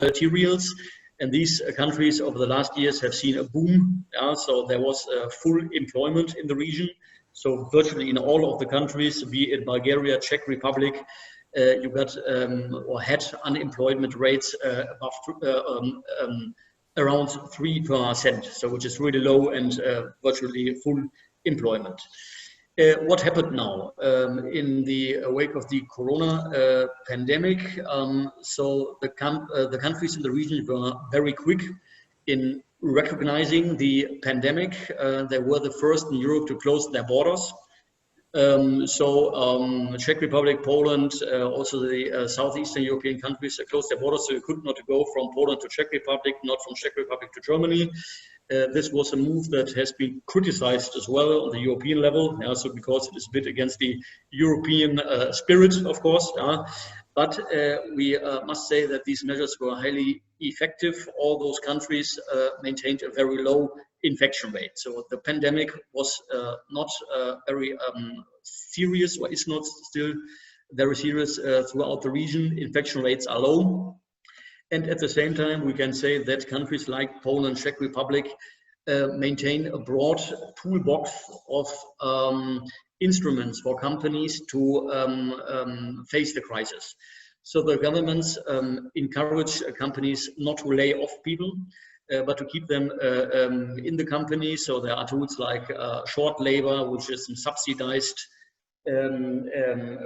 materials. And these countries over the last years have seen a boom. So there was full employment in the region. So virtually in all of the countries, be it Bulgaria, Czech Republic, you got or had unemployment rates above around 3%, so which is really low and virtually full employment. What happened now in the wake of the Corona pandemic? So the countries in the region were very quick in recognizing the pandemic. They were the first in Europe to close their borders. Czech Republic, Poland, also the southeastern European countries closed their borders, so you could not go from Poland to Czech Republic, not from Czech Republic to Germany. This was a move that has been criticized as well on the European level, so because it is a bit against the European spirit, of course. But we must say that these measures were highly effective. All those countries maintained a very low infection rate. So the pandemic was not very serious, or is not still very serious throughout the region. Infection rates are low. And at the same time, we can say that countries like Poland, Czech Republic maintain a broad toolbox of instruments for companies to face the crisis. So the governments encourage companies not to lay off people, but to keep them in the company. So there are tools like short labor, which is some subsidized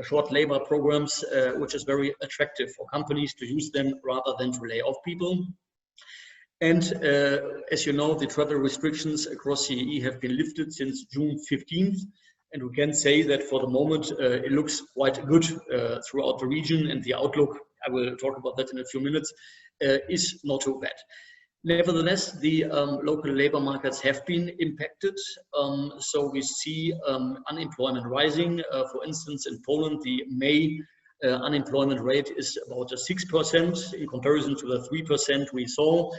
short labor programs, which is very attractive for companies to use them rather than to lay off people. And as you know, the travel restrictions across CEE have been lifted since June 15th. And we can say that for the moment, it looks quite good throughout the region, and the outlook, I will talk about that in a few minutes, is not too bad. Nevertheless, the local labor markets have been impacted. So we see unemployment rising. For instance, in Poland, the May unemployment rate is about 6% in comparison to the 3% we saw.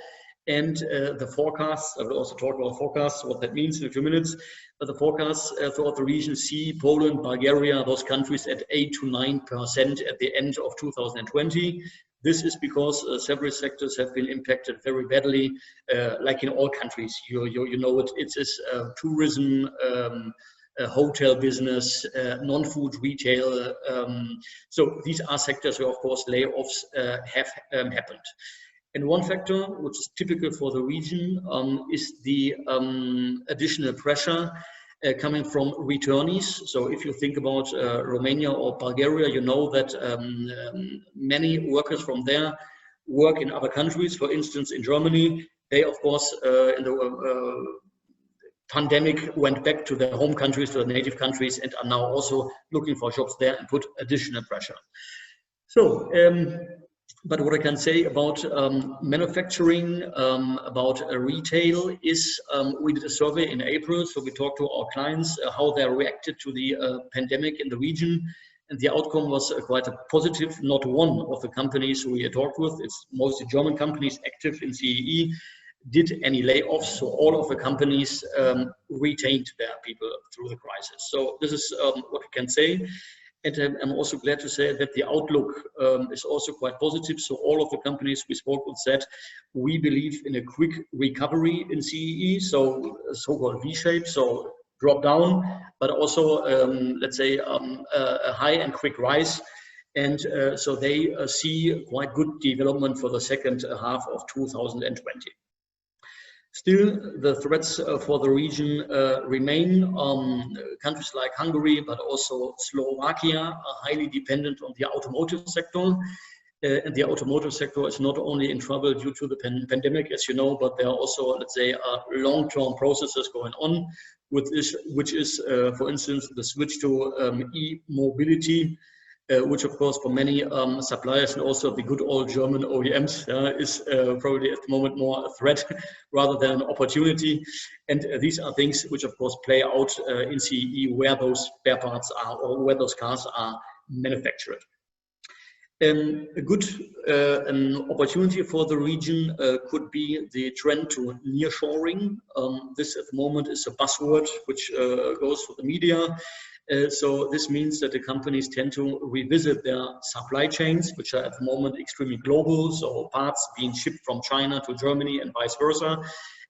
And the forecasts, I will also talk about forecasts, what that means in a few minutes, but the forecasts throughout the region see Poland, Bulgaria, those countries at 8 to 9% at the end of 2020. This is because several sectors have been impacted very badly, like in all countries. You know it is tourism, hotel business, non-food retail. So these are sectors where, of course, layoffs have happened. And one factor which is typical for the region is the additional pressure coming from returnees. So if you think about Romania or Bulgaria, you know that many workers from there work in other countries. For instance, in Germany, they, of course, in the pandemic went back to their home countries, to their native countries, and are now also looking for jobs there and put additional pressure. So, but what I can say about manufacturing, about retail is we did a survey in April. So we talked to our clients how they reacted to the pandemic in the region. And the outcome was quite a positive. Not one of the companies we talked with, it's mostly German companies active in CEE, did any layoffs. So all of the companies retained their people through the crisis. So this is what we can say. And I'm also glad to say that the outlook is also quite positive. So all of the companies we spoke with said, we believe in a quick recovery in CEE, so-called V-shape, so drop down, but also, let's say, a high and quick rise. And so they see quite good development for the second half of 2020. Still, the threats for the region remain. Countries like Hungary, but also Slovakia, are highly dependent on the automotive sector. And the automotive sector is not only in trouble due to the pandemic, as you know, but there are also, let's say, long-term processes going on, which is, for instance, the switch to e-mobility, which of course for many suppliers and also the good old German OEMs is probably at the moment more a threat rather than an opportunity. And these are things which of course play out in CEE where those spare parts are or where those cars are manufactured. A good an opportunity for the region could be the trend to nearshoring. This at the moment is a buzzword which goes for the media. So this means that the companies tend to revisit their supply chains, which are at the moment extremely global, so parts being shipped from China to Germany and vice versa.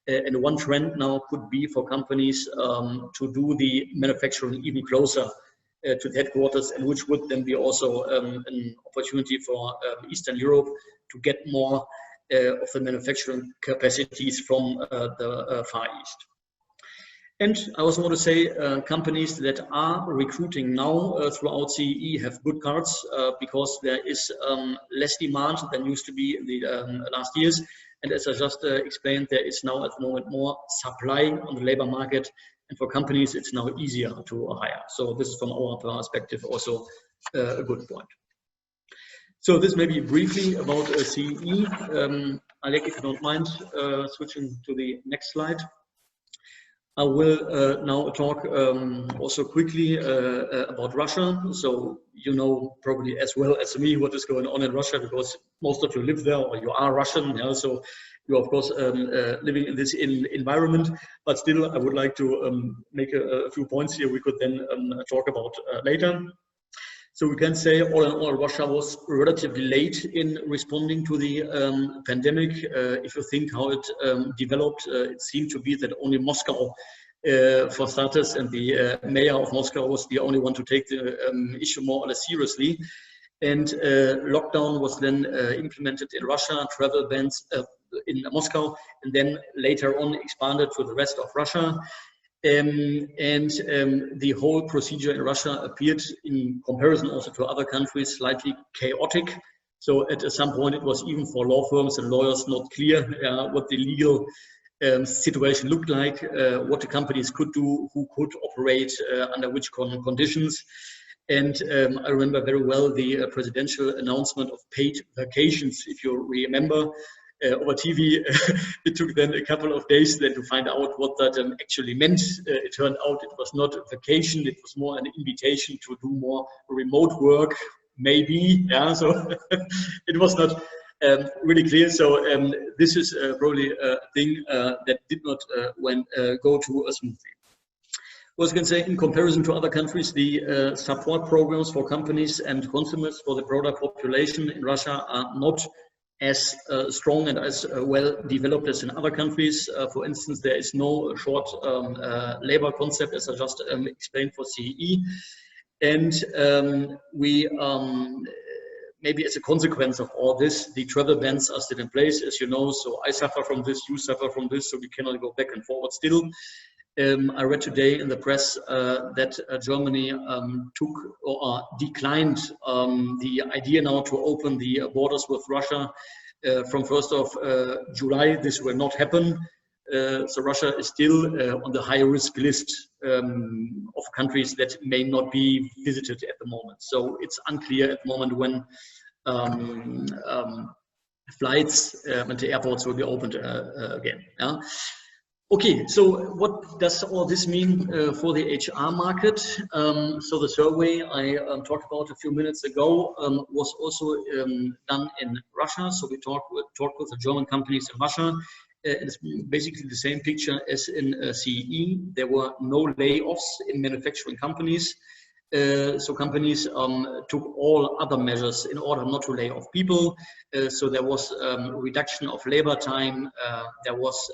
And one trend now could be for companies to do the manufacturing even closer to the headquarters, and which would then be also an opportunity for Eastern Europe to get more of the manufacturing capacities from the Far East. And I also want to say companies that are recruiting now throughout CEE have good cards because there is less demand than used to be in the last years. And as I just explained, there is now at the moment more supply on the labor market. And for companies, it's now easier to hire. So this is from our perspective also a good point. So this may be briefly about CEE. Alec, if you don't mind switching to the next slide. I will now talk also quickly about Russia. So you know probably as well as me what is going on in Russia, because most of you live there or you are Russian. Yeah? So you're of course living in this environment. But still, I would like to make a few points here we could then talk about later. So we can say all in all, Russia was relatively late in responding to the pandemic. If you think how it developed, it seemed to be that only Moscow, for starters, and the mayor of Moscow was the only one to take the issue more or less seriously. And lockdown was then implemented in Russia, travel bans in Moscow, and then later on expanded to the rest of Russia. The whole procedure in Russia appeared, in comparison also to other countries, slightly chaotic. So at some point it was even for law firms and lawyers not clear what the legal situation looked like, what the companies could do, who could operate under which conditions. And I remember very well the presidential announcement of paid vacations, if you remember. Over TV, it took then a couple of days then to find out what that actually meant. It turned out it was not a vacation, it was more an invitation to do more remote work, maybe. Yeah, so it was not really clear. So this is probably a thing that did not go too smoothly. I was going to say, in comparison to other countries, the support programs for companies and consumers for the broader population in Russia are not as strong and as well developed as in other countries. For instance, there is no short labor concept, as I just explained for CEE. And we maybe as a consequence of all this, the travel bans are still in place, as you know. So I suffer from this, you suffer from this, so we cannot go back and forward still. I read today in the press that Germany took or declined the idea now to open the borders with Russia from 1st of July. This will not happen. So Russia is still on the high risk list of countries that may not be visited at the moment. So it's unclear at the moment when flights and the airports will be opened again. Yeah? Okay, so what does all this mean for the HR market? So the survey I talked about a few minutes ago was also done in Russia. So we talked with the German companies in Russia. It's basically the same picture as in CEE. There were no layoffs in manufacturing companies. So companies took all other measures in order not to lay off people. So there was reduction of labor time. There was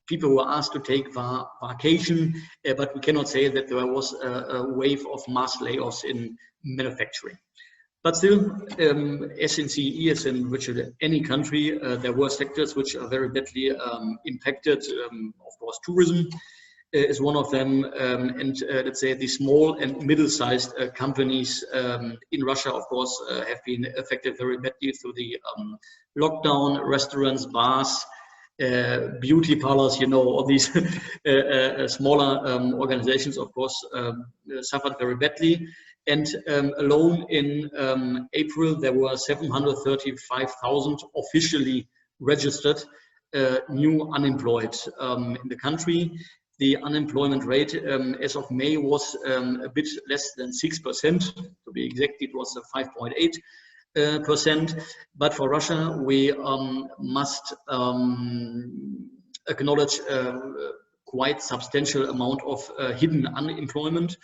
people were asked to take vacation, but we cannot say that there was a wave of mass layoffs in manufacturing. But still, as in CEE, as in virtually any country, there were sectors which are very badly impacted. Of course, tourism is one of them, and let's say the small and middle-sized companies in Russia, of course, have been affected very badly through the lockdown. Restaurants, bars, beauty parlors, you know, all these smaller organizations, of course, suffered very badly. And alone in April, there were 735,000 officially registered new unemployed in the country. The unemployment rate as of May was a bit less than 6%. To be exact, it was 5.8%. But for Russia, we must acknowledge quite substantial amount of hidden unemployment.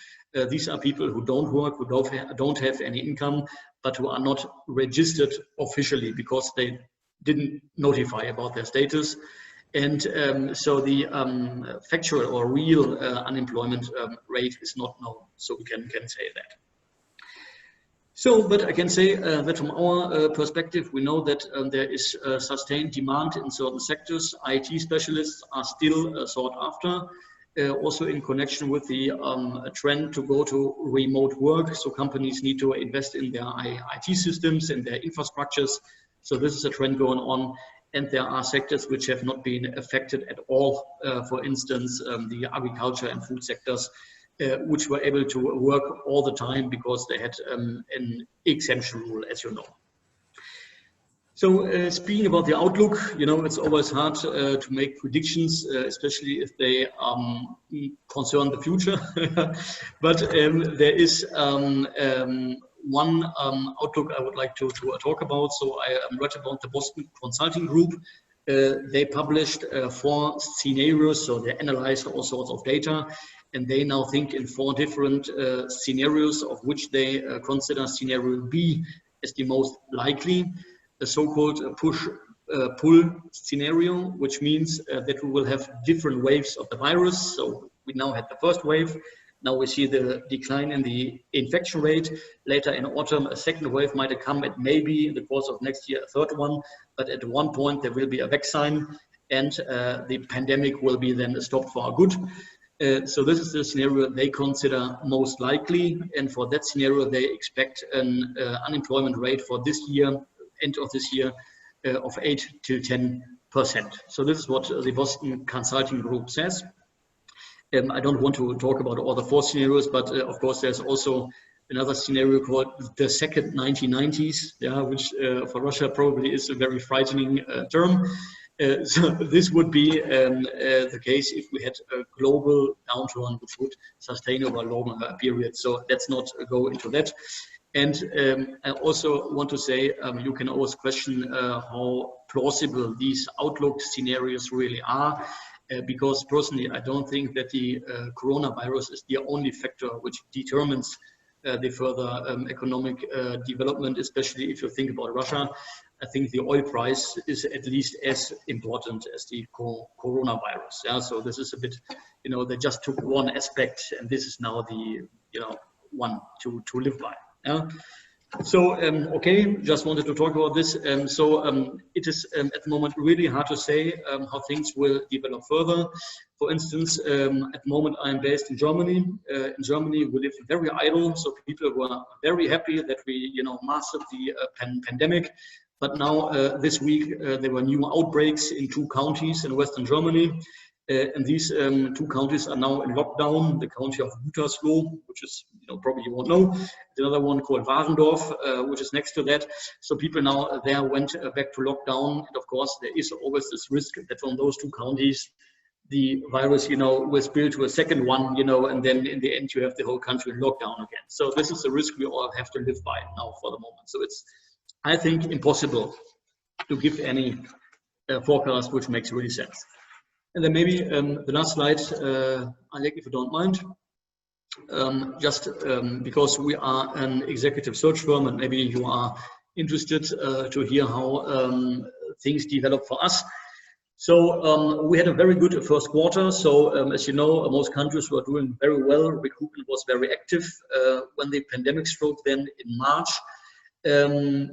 These are people who don't work, who don't have any income, but who are not registered officially because they didn't notify about their status. And so the factual or real unemployment rate is not known. So we can say that. So, but I can say that from our perspective, we know that there is sustained demand in certain sectors. IT specialists are still sought after, also in connection with the trend to go to remote work. So companies need to invest in their IT systems and their infrastructures. So this is a trend going on. And there are sectors which have not been affected at all. For instance, the agriculture and food sectors, which were able to work all the time because they had an exemption rule, as you know. So speaking about the outlook, you know, it's always hard to make predictions, especially if they concern the future. But there is one outlook I would like to talk about. So I read about the Boston Consulting Group. They published 4 scenarios, so they analyzed all sorts of data, and they now think in 4 different scenarios, of which they consider scenario B as the most likely, the so-called push-pull scenario, which means that we will have different waves of the virus. So we now had the first wave. Now we see the decline in the infection rate. Later in autumn, a second wave might come, and maybe in the course of next year, a third one. But at one point, there will be a vaccine, and the pandemic will be then stopped for good. So this is the scenario they consider most likely. And for that scenario, they expect an unemployment rate for this year, end of this year, of 8 to 10%. So this is what the Boston Consulting Group says. I don't want to talk about all the 4 scenarios, but of course there's also another scenario called the second 1990s, yeah, which for Russia probably is a very frightening term. So this would be the case if we had a global downturn which would sustain over a longer period. So let's not go into that. And I also want to say you can always question how plausible these outlook scenarios really are. Because personally, I don't think that the coronavirus is the only factor which determines the further economic development, especially if you think about Russia. I think the oil price is at least as important as the coronavirus. Yeah, so this is a bit, you know, they just took one aspect, and this is now the, you know, one to live by. Yeah. So, okay, just wanted to talk about this. It is at the moment really hard to say how things will develop further. For instance, at the moment I'm based in Germany. In Germany, we live very idle, so people were very happy that we, you know, mastered the pandemic. But now this week there were new outbreaks in 2 counties in Western Germany. And these 2 counties are now in lockdown. The county of Gütersloh, which is, you know, probably you won't know. Another one called Warendorf, which is next to that. So people now there went back to lockdown. And of course, there is always this risk that from those 2 counties, the virus, you know, will spill to a second one, you know, and then in the end, you have the whole country in lockdown again. So this is a risk we all have to live by now for the moment. So it's, I think, impossible to give any forecast which makes really sense. And then maybe the last slide, Alec, if you don't mind, just because we are an executive search firm, and maybe you are interested to hear how things develop for us. So we had a very good first quarter. So as you know, most countries were doing very well. Recruitment was very active. When the pandemic struck then in March,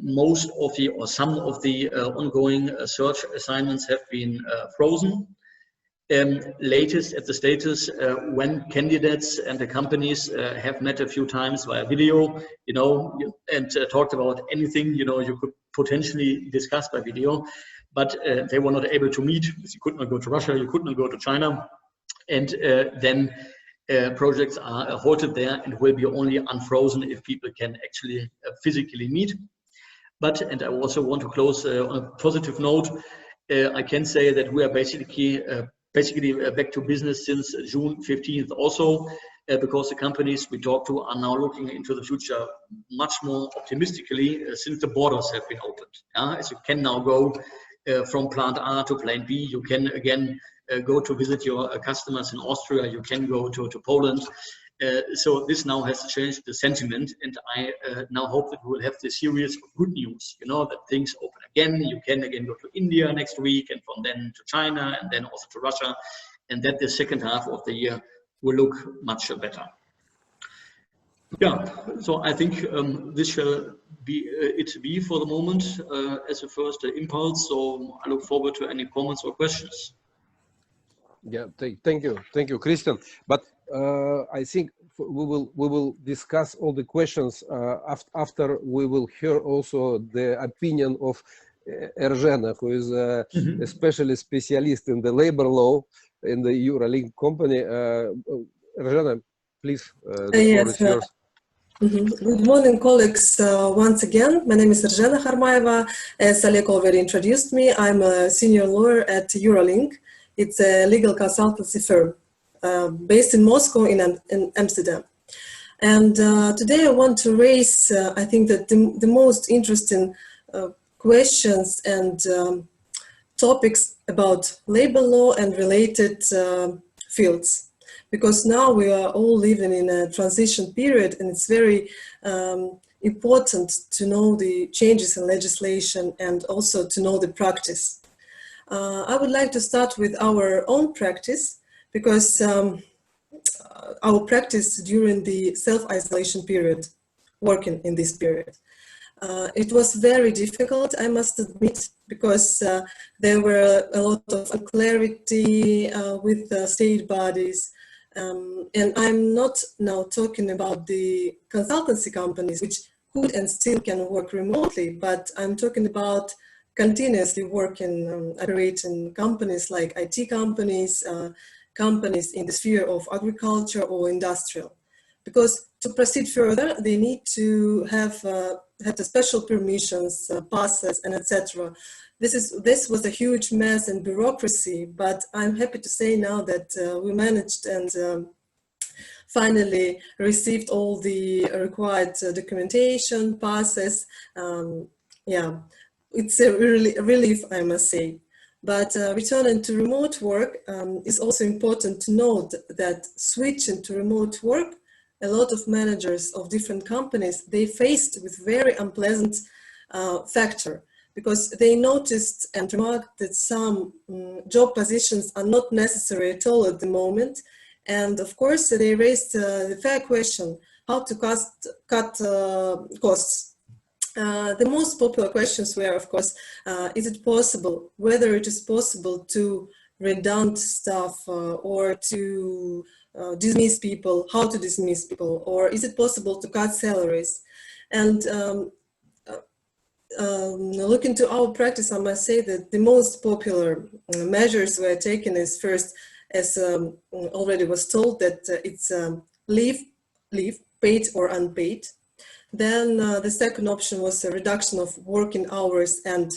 most of the, or some of the ongoing search assignments have been frozen. Latest at the status when candidates and the companies have met a few times via video, you know, and talked about anything, you know, you could potentially discuss by video, but they were not able to meet. You could not go to Russia, you could not go to China, and then projects are halted there and will be only unfrozen if people can actually physically meet. But, and I also want to close on a positive note, I can say that we are basically back to business since June 15th also, because the companies we talk to are now looking into the future much more optimistically since the borders have been opened. As you can now go from plant A to plant B, you can again go to visit your customers in Austria, you can go to Poland. So this now has changed the sentiment, and I now hope that we will have this series of good news, you know, that things open again. You can again go to India next week, and from then to China, and then also to Russia, and that the second half of the year will look much better. Yeah, so I think this shall be for the moment as a first impulse. So I look forward to any comments or questions. Yeah, thank you, Christian. But I think we will discuss all the questions after we will hear also the opinion of Erzhena, who is a specialist in the labor law in the Eurolink company. Erzhena, please, the floor is yours. Good morning, colleagues. Once again, my name is Erzhena Kharmaeva. As Oleg already introduced me, I'm a senior lawyer at Eurolink. It's a legal consultancy firm based in Moscow in Amsterdam. And today I want to raise, I think that the most interesting questions and topics about labor law and related fields. Because now we are all living in a transition period, and it's very important to know the changes in legislation and also to know the practice. I would like to start with our own practice, because our practice during the self-isolation period, working in this period. It was very difficult, I must admit, because there were a lot of unclarity with the state bodies. And I'm not now talking about the consultancy companies, which could and still can work remotely, but I'm talking about continuously working, operating companies like IT companies, companies in the sphere of agriculture or industrial. Because to proceed further, they need to have the special permissions, passes, and etc. This was a huge mess and bureaucracy, but I'm happy to say now that we managed and finally received all the required documentation, passes. Yeah, it's a relief, I must say. But returning to remote work is also important to note that switching to remote work, a lot of managers of different companies, they faced with very unpleasant factor, because they noticed and remarked that some job positions are not necessary at all at the moment. And of course, they raised the fair question, how to cut costs. The most popular questions were, of course, is it possible, whether it is possible to redundant staff or to dismiss people, how to dismiss people, or is it possible to cut salaries? And looking to our practice, I must say that the most popular measures were taken is first, as already was told, that it's leave, paid or unpaid. Then the second option was a reduction of working hours and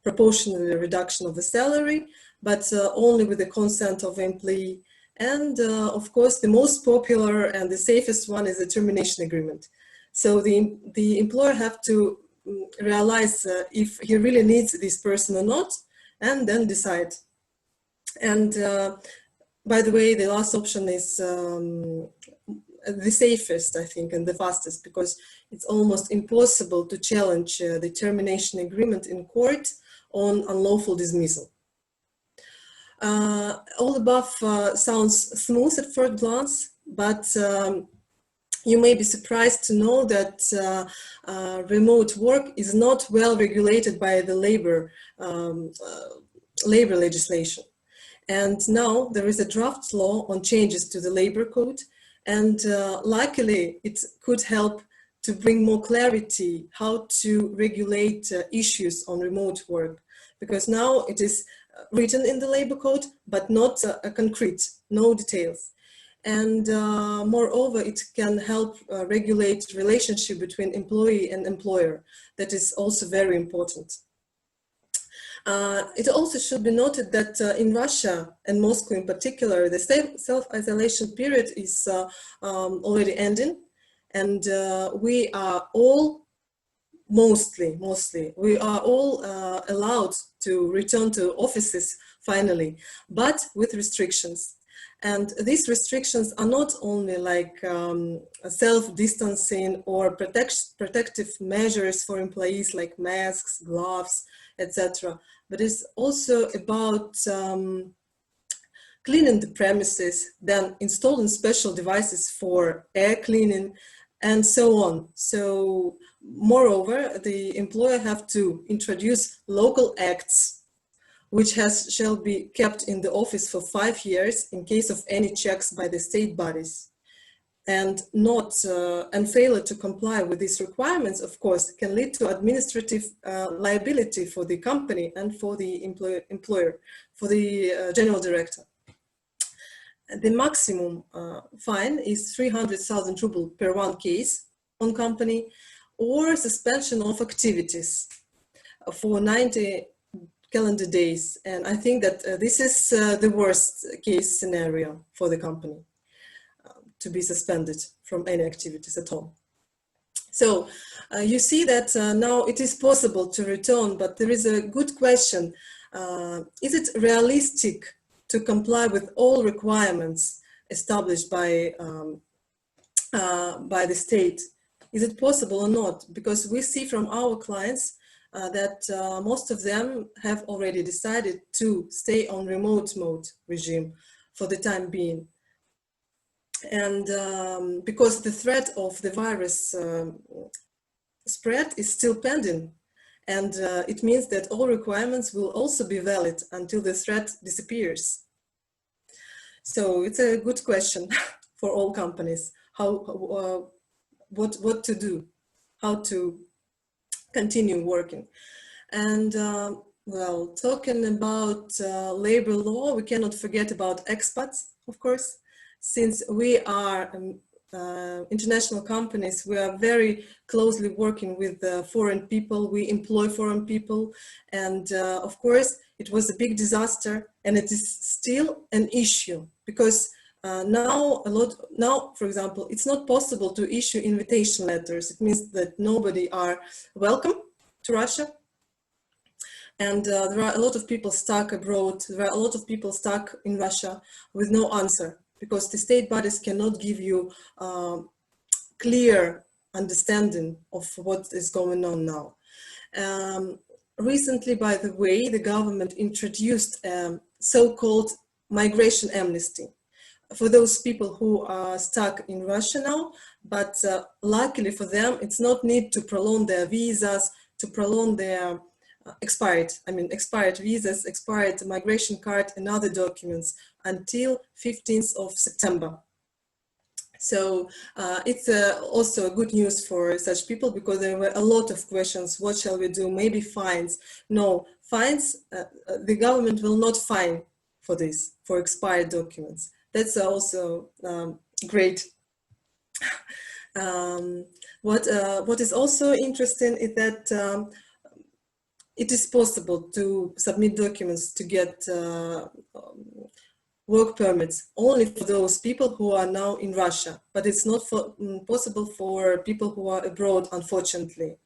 proportionally reduction of the salary, but only with the consent of the employee. And of course, the most popular and the safest one is the termination agreement. So the employer have to realize if he really needs this person or not, and then decide. And by the way, the last option is the safest, I think, and the fastest, because it's almost impossible to challenge the termination agreement in court on unlawful dismissal. All above sounds smooth at first glance, but you may be surprised to know that remote work is not well regulated by the labor legislation. And now there is a draft law on changes to the labor code, and luckily it could help to bring more clarity how to regulate issues on remote work, because now it is written in the labor code, but not concrete, no details. And moreover, it can help regulate relationship between employee and employer. That is also very important. It also should be noted that in Russia and Moscow in particular, the self-isolation period is already ending, and we are all mostly. We are all allowed to return to offices finally, but with restrictions. And these restrictions are not only like self-distancing or protective measures for employees like masks, gloves, etc. But it's also about cleaning the premises, then installing special devices for air cleaning, and so on. So, moreover, the employer have to introduce local acts which shall be kept in the office for 5 years in case of any checks by the state bodies. And failure to comply with these requirements, of course, can lead to administrative liability for the company and for the employer, for the general director. The maximum fine is 300,000 ruble per one case on company, or suspension of activities for 90 calendar days. And I think that this is the worst case scenario for the company, to be suspended from any activities at all. So you see that now it is possible to return, but there is a good question. Is it realistic to comply with all requirements established by the state? Is it possible or not? Because we see from our clients that most of them have already decided to stay on remote mode regime for the time being. And because the threat of the virus spread is still pending, and it means that all requirements will also be valid until the threat disappears. So it's a good question for all companies, what to do, how to continue working. And well, talking about labor law, we cannot forget about expats, of course. Since we are international companies, we are very closely working with foreign people, we employ foreign people, and of course it was a big disaster, and it is still an issue, because now, for example, it's not possible to issue invitation letters. It means that nobody are welcome to Russia. And there are a lot of people stuck abroad. There are a lot of people stuck in Russia with no answer, because the state bodies cannot give you clear understanding of what is going on now. Recently, by the way, the government introduced so-called migration amnesty for those people who are stuck in Russia now, but luckily for them, it's not need to prolong their visas, to prolong their expired visas, expired migration card and other documents until 15th of September. So it's also good news for such people, because there were a lot of questions. What shall we do? Maybe fines. No, fines, the government will not fine for this, for expired documents. That's also great. What is also interesting is that it is possible to submit documents to get work permits only for those people who are now in Russia, but it's not possible for people who are abroad, unfortunately.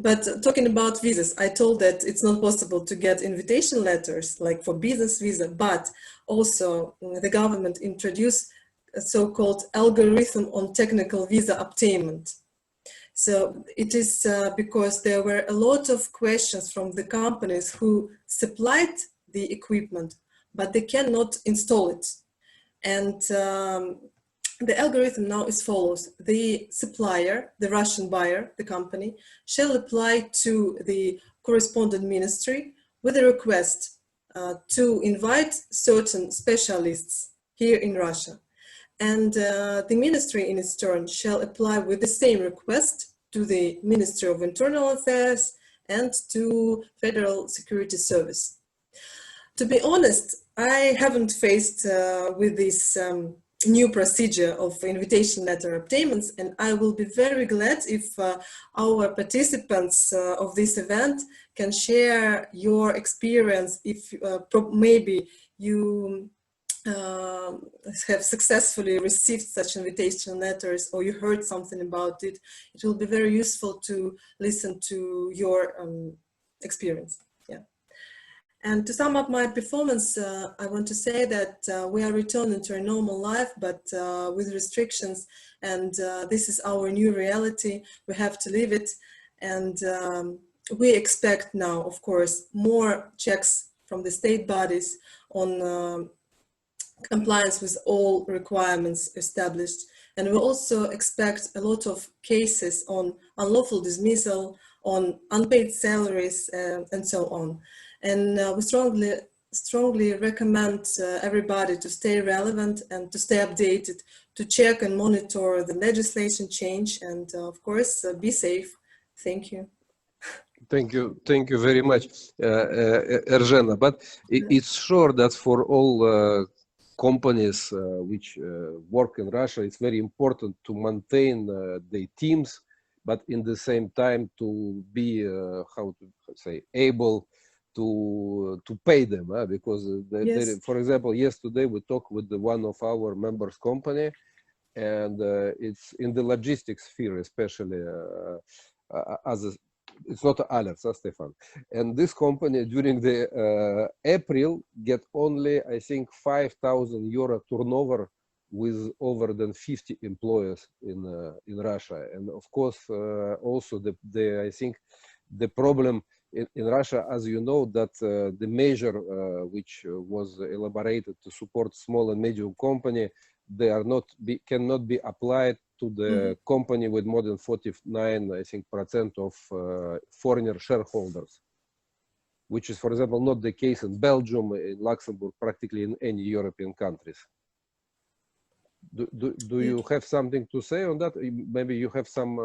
But talking about visas, I told that it's not possible to get invitation letters like for business visa, but also the government introduced a so-called algorithm on technical visa obtainment. So it is because there were a lot of questions from the companies who supplied the equipment, but they cannot install it. And the algorithm now is follows. The supplier, the Russian buyer, the company, shall apply to the correspondent ministry with a request to invite certain specialists here in Russia. And the ministry in its turn shall apply with the same request to the Ministry of Internal Affairs and to Federal Security Service. To be honest, I haven't faced with this new procedure of invitation letter obtainments, and I will be very glad if our participants of this event can share your experience, if maybe you have successfully received such invitation letters, or you heard something about it, it will be very useful to listen to your experience. Yeah. And to sum up my performance, I want to say that we are returning to a normal life, but with restrictions, and this is our new reality. We have to live it, and we expect now, of course, more checks from the state bodies on compliance with all requirements established. And we also expect a lot of cases on unlawful dismissal, on unpaid salaries, and so on. And we strongly recommend everybody to stay relevant and to stay updated, to check and monitor the legislation change, and of course, be safe. Thank you. Thank you very much, Erzhena. But it's sure that for all companies which work in Russia, it's very important to maintain their teams, but in the same time to be, how to say, able to pay them, because Yes. for example, yesterday we talked with one of our members company, and it's in the logistics sphere, especially it's not Alex, Stefan. And this company during the April get only, I think, 5,000 euro turnover with over than 50 employees in Russia. And of course, also I think the problem in Russia, as you know, that the measure which was elaborated to support small and medium company, they are cannot be applied to the company with more than 49, I think, % of foreign shareholders, which is, for example, not the case in Belgium, in Luxembourg, practically in any European countries. Do you have something to say on that? Maybe you have some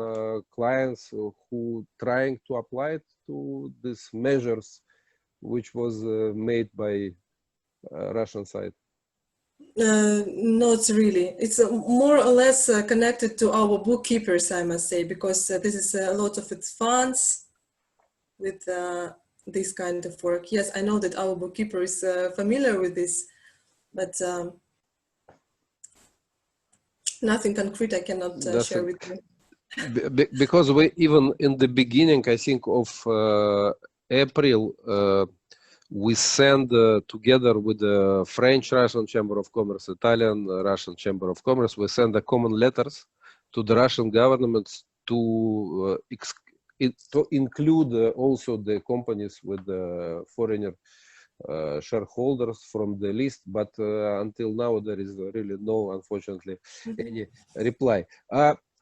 clients who trying to apply it to these measures, which was made by Russian side. Not really. It's more or less connected to our bookkeepers, I must say, because this is a lot of its funds with this kind of work. Yes, I know that our bookkeeper is familiar with this, but nothing concrete I cannot share with you. Because we even in the beginning, I think, of April, we send together with the French-Russian Chamber of Commerce, Italian-Russian Chamber of Commerce, we send a common letters to the Russian governments to include also the companies with the foreigner shareholders from the list, but until now there is really no, unfortunately, any reply.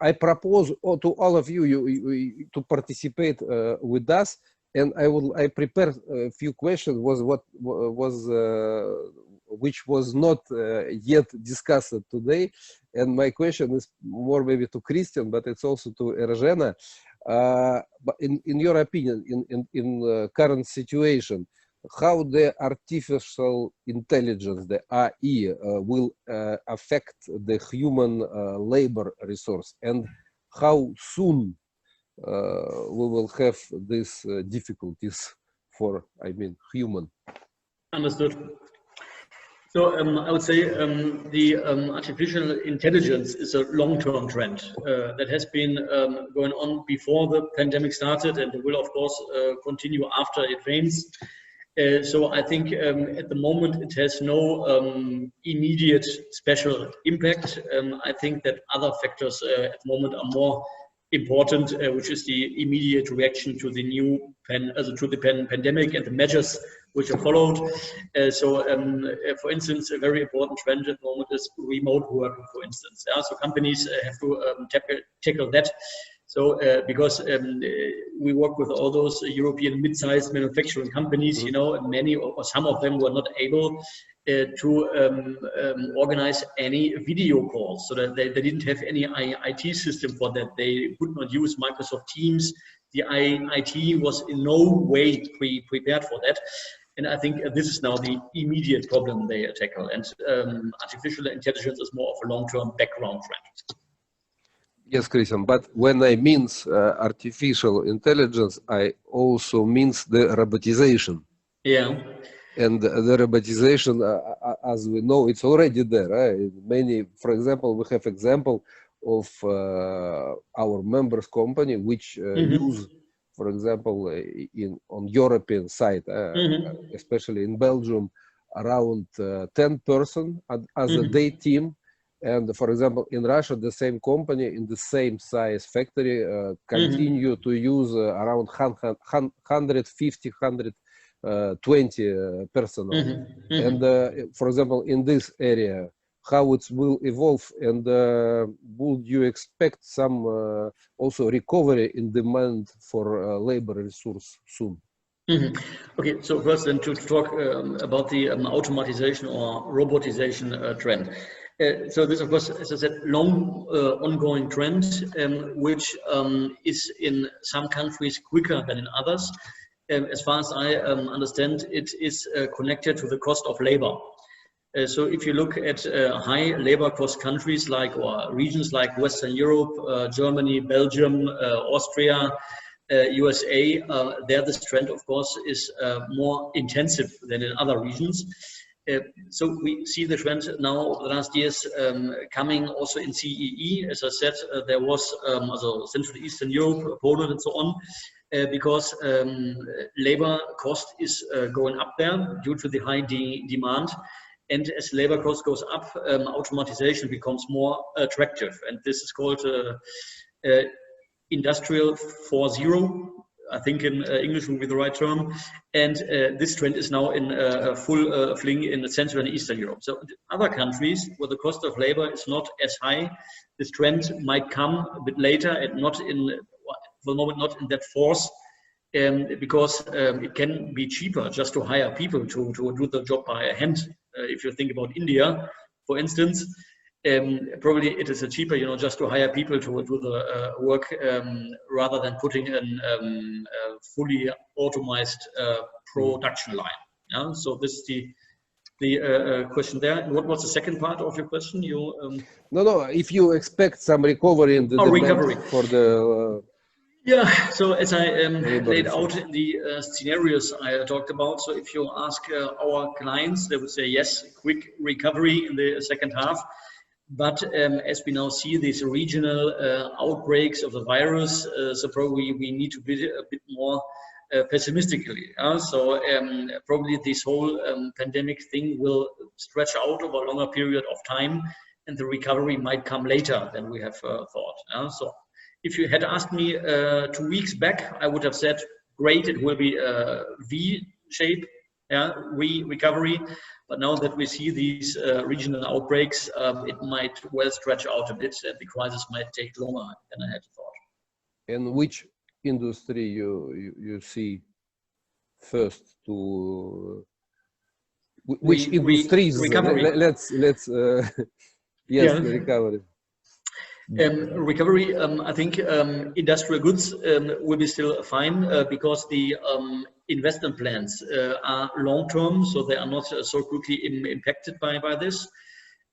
I propose to all of you, to participate with us. And I prepared a few questions which was not yet discussed today. And my question is more maybe to Christian, but it's also to Erzhena. But in your opinion, in current situation, how the artificial intelligence, the AI, will affect the human labor resource, and how soon we will have these difficulties for, I mean, human. Understood. So I would say the artificial intelligence is a long-term trend that has been going on before the pandemic started, and it will, of course, continue after it wanes. So I think at the moment it has no immediate special impact. I think that other factors at the moment are more important, which is the immediate reaction to the new pandemic and the measures which are followed. For instance, a very important trend at the moment is remote working, for instance. Yeah? So companies have to tackle that. So because we work with all those European mid-sized manufacturing companies, you know, and many or some of them were not able to organize any video calls, so that they didn't have any IT system for that. They could not use Microsoft Teams. The IT was in no way prepared for that. And I think this is now the immediate problem they tackle. And artificial intelligence is more of a long-term background trend. Yes, Christian, but when I mean artificial intelligence, I also means the robotization. Yeah. And the robotization, as we know, it's already there. Many, for example, we have example of our members company which use, for example, on European side, especially in Belgium, around 10 person as a day team. And for example, in Russia, the same company in the same size factory continue to use around 150, 120 personnel. And for example, in this area, how it will evolve, and would you expect some also recovery in demand for labor resource soon? Okay, so first then to talk about the automatization or robotization trend. So this, of course, as I said, long ongoing trend, which is in some countries quicker than in others. As far as I understand, it is connected to the cost of labor. So if you look at high labor cost countries like, or regions like Western Europe, Germany, Belgium, Austria, USA, there this trend, of course, is more intensive than in other regions. So we see the trend now over the last years coming also in CEE. As I said, there was also Central Eastern Europe, Poland, and so on, because labor cost is going up there due to the high demand. And as labor cost goes up, automatization becomes more attractive. And this is called Industrial 4.0, I think in English would be the right term. And this trend is now in full fling in Central and Eastern Europe. So in other countries where the cost of labor is not as high, this trend might come a bit later and not in, for the moment, not in that force, because it can be cheaper just to hire people to do the job by hand. If you think about India, for instance, probably it is cheaper, just to hire people to do the work rather than putting a fully automated production line. Yeah? So this is the question there. What was the second part of your question? No. If you expect some recovery in the demand for the. Yeah, so as I laid out in the scenarios I talked about, so if you ask our clients, they would say yes, quick recovery in the second half. But as we now see these regional outbreaks of the virus, so probably we need to be a bit more pessimistically. So probably this whole pandemic thing will stretch out over a longer period of time, and the recovery might come later than we have thought. So if you had asked me 2 weeks back, I would have said, great, it will be a V shape, recovery. But now that we see these regional outbreaks, it might well stretch out a bit, and the crisis might take longer than I had thought. And which industry you see first to? Which industries? Recovery. Let's yes, the recovery. Recovery, I think industrial goods will be still fine because the investment plans are long-term, so they are not so quickly impacted by this.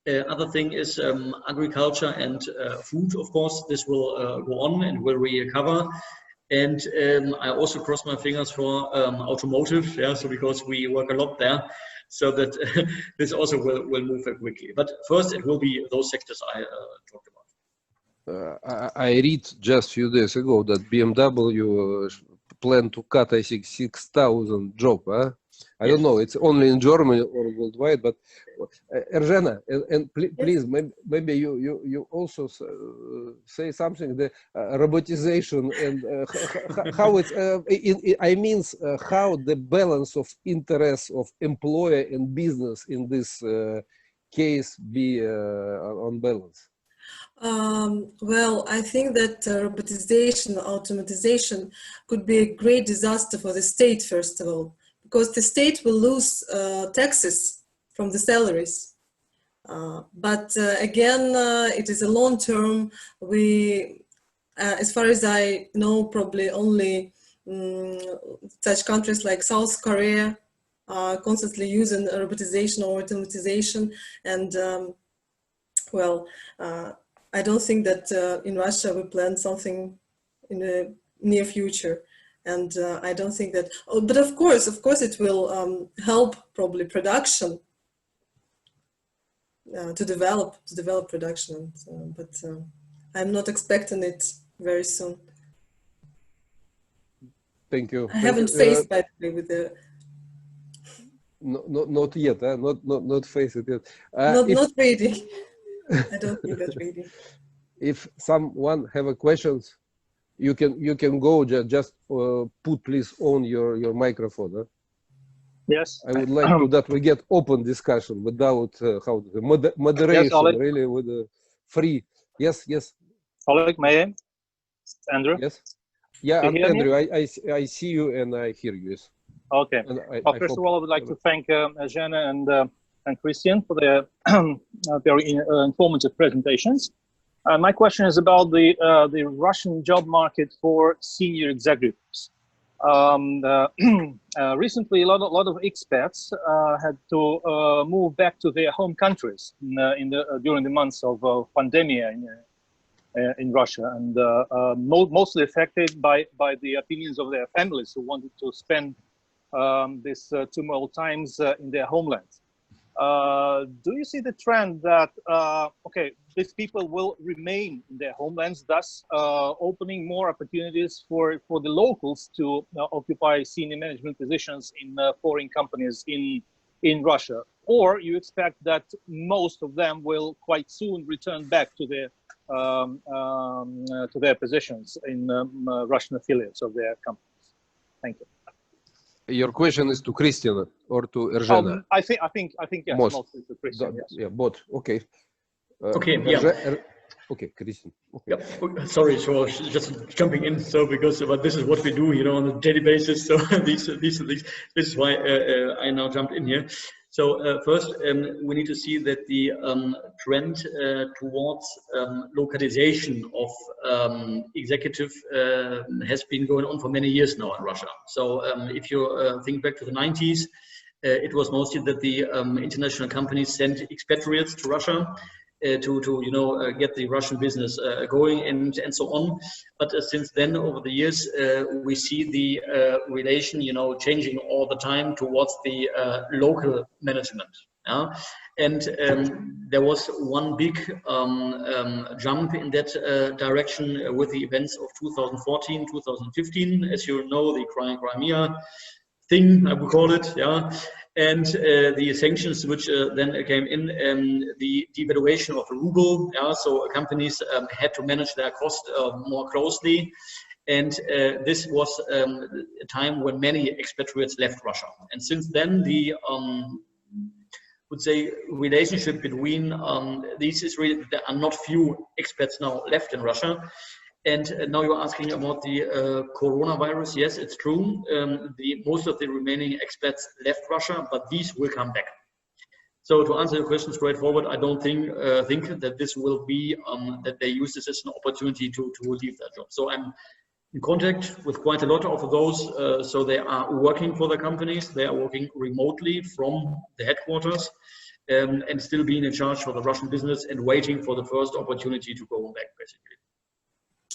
Other thing is agriculture and food, of course. This will go on and will recover. And I also cross my fingers for automotive, so because we work a lot there, so that this also will move quickly. But first, it will be those sectors I talked about. I read just a few days ago that BMW plan to cut, I think, 6,000 jobs. I don't know, it's only in Germany or worldwide, but Erzhena, and please, maybe you also say something, the robotization and how it's, how the balance of interests of employer and business in this case be on balance. Well, I think that robotization, automatization could be a great disaster for the state, first of all, because the state will lose taxes from the salaries. But again, it is a long term. As far as I know, probably only such countries like South Korea are constantly using robotization or automatization. And well, I don't think that in Russia we plan something in the near future. And I don't think that, oh, but of course it will help probably production to develop production, but I'm not expecting it very soon. Thank you. I haven't faced by the way with the. Not yet. Not faced it yet. Not reading. I don't think that reading. If someone have a questions, you can go. Just put please on your microphone. Huh? Yes. I would like to that we get open discussion without moderation. Yes, really with free. Yes. Oleg, may I? Andrew. Yes. Yeah, Andrew. I see you and I hear you. Yes. Okay. First of all, I would like to thank Zhena and Christian for their very informative presentations. My question is about the Russian job market for senior executives. Recently, a lot of expats had to move back to their home countries during the months of pandemic in Russia, and mostly affected by the opinions of their families who wanted to spend these turmoil times in their homelands. Do you see the trend that these people will remain in their homelands, thus opening more opportunities for the locals to occupy senior management positions in foreign companies in Russia, or you expect that most of them will quite soon return back to their positions in Russian affiliates of their companies? Thank you. Your question is to Christian or to Erzhena? I think yes, mostly to Christian. Yes. Yeah, both. Okay. Okay. Yeah. Okay, Christian. Okay. Yep. Sorry, so just jumping in. So because this is what we do, on a daily basis. So this is why I now jumped in here. So first, we need to see that the trend towards localization of executive has been going on for many years now in Russia. So if you think back to the 90s, it was mostly that the international companies sent expatriates to Russia to get the Russian business going and so on. But since then, over the years, we see the relation, changing all the time towards the local management. Yeah? And there was one big jump in that direction with the events of 2014, 2015. As you know, the Crimea thing, I would call it, yeah. And the sanctions which then came in, the devaluation of the ruble, yeah, so companies had to manage their cost more closely. And this was a time when many expatriates left Russia. And since then, the would say relationship between these is really, there are not few expats now left in Russia. And now you're asking about the coronavirus. Yes, it's true. Most of the remaining expats left Russia, but these will come back. So to answer your question straightforward, I don't think that this will be that they use this as an opportunity to leave their job. So I'm in contact with quite a lot of those. So they are working for the companies. They are working remotely from the headquarters and still being in charge for the Russian business and waiting for the first opportunity to go back, basically.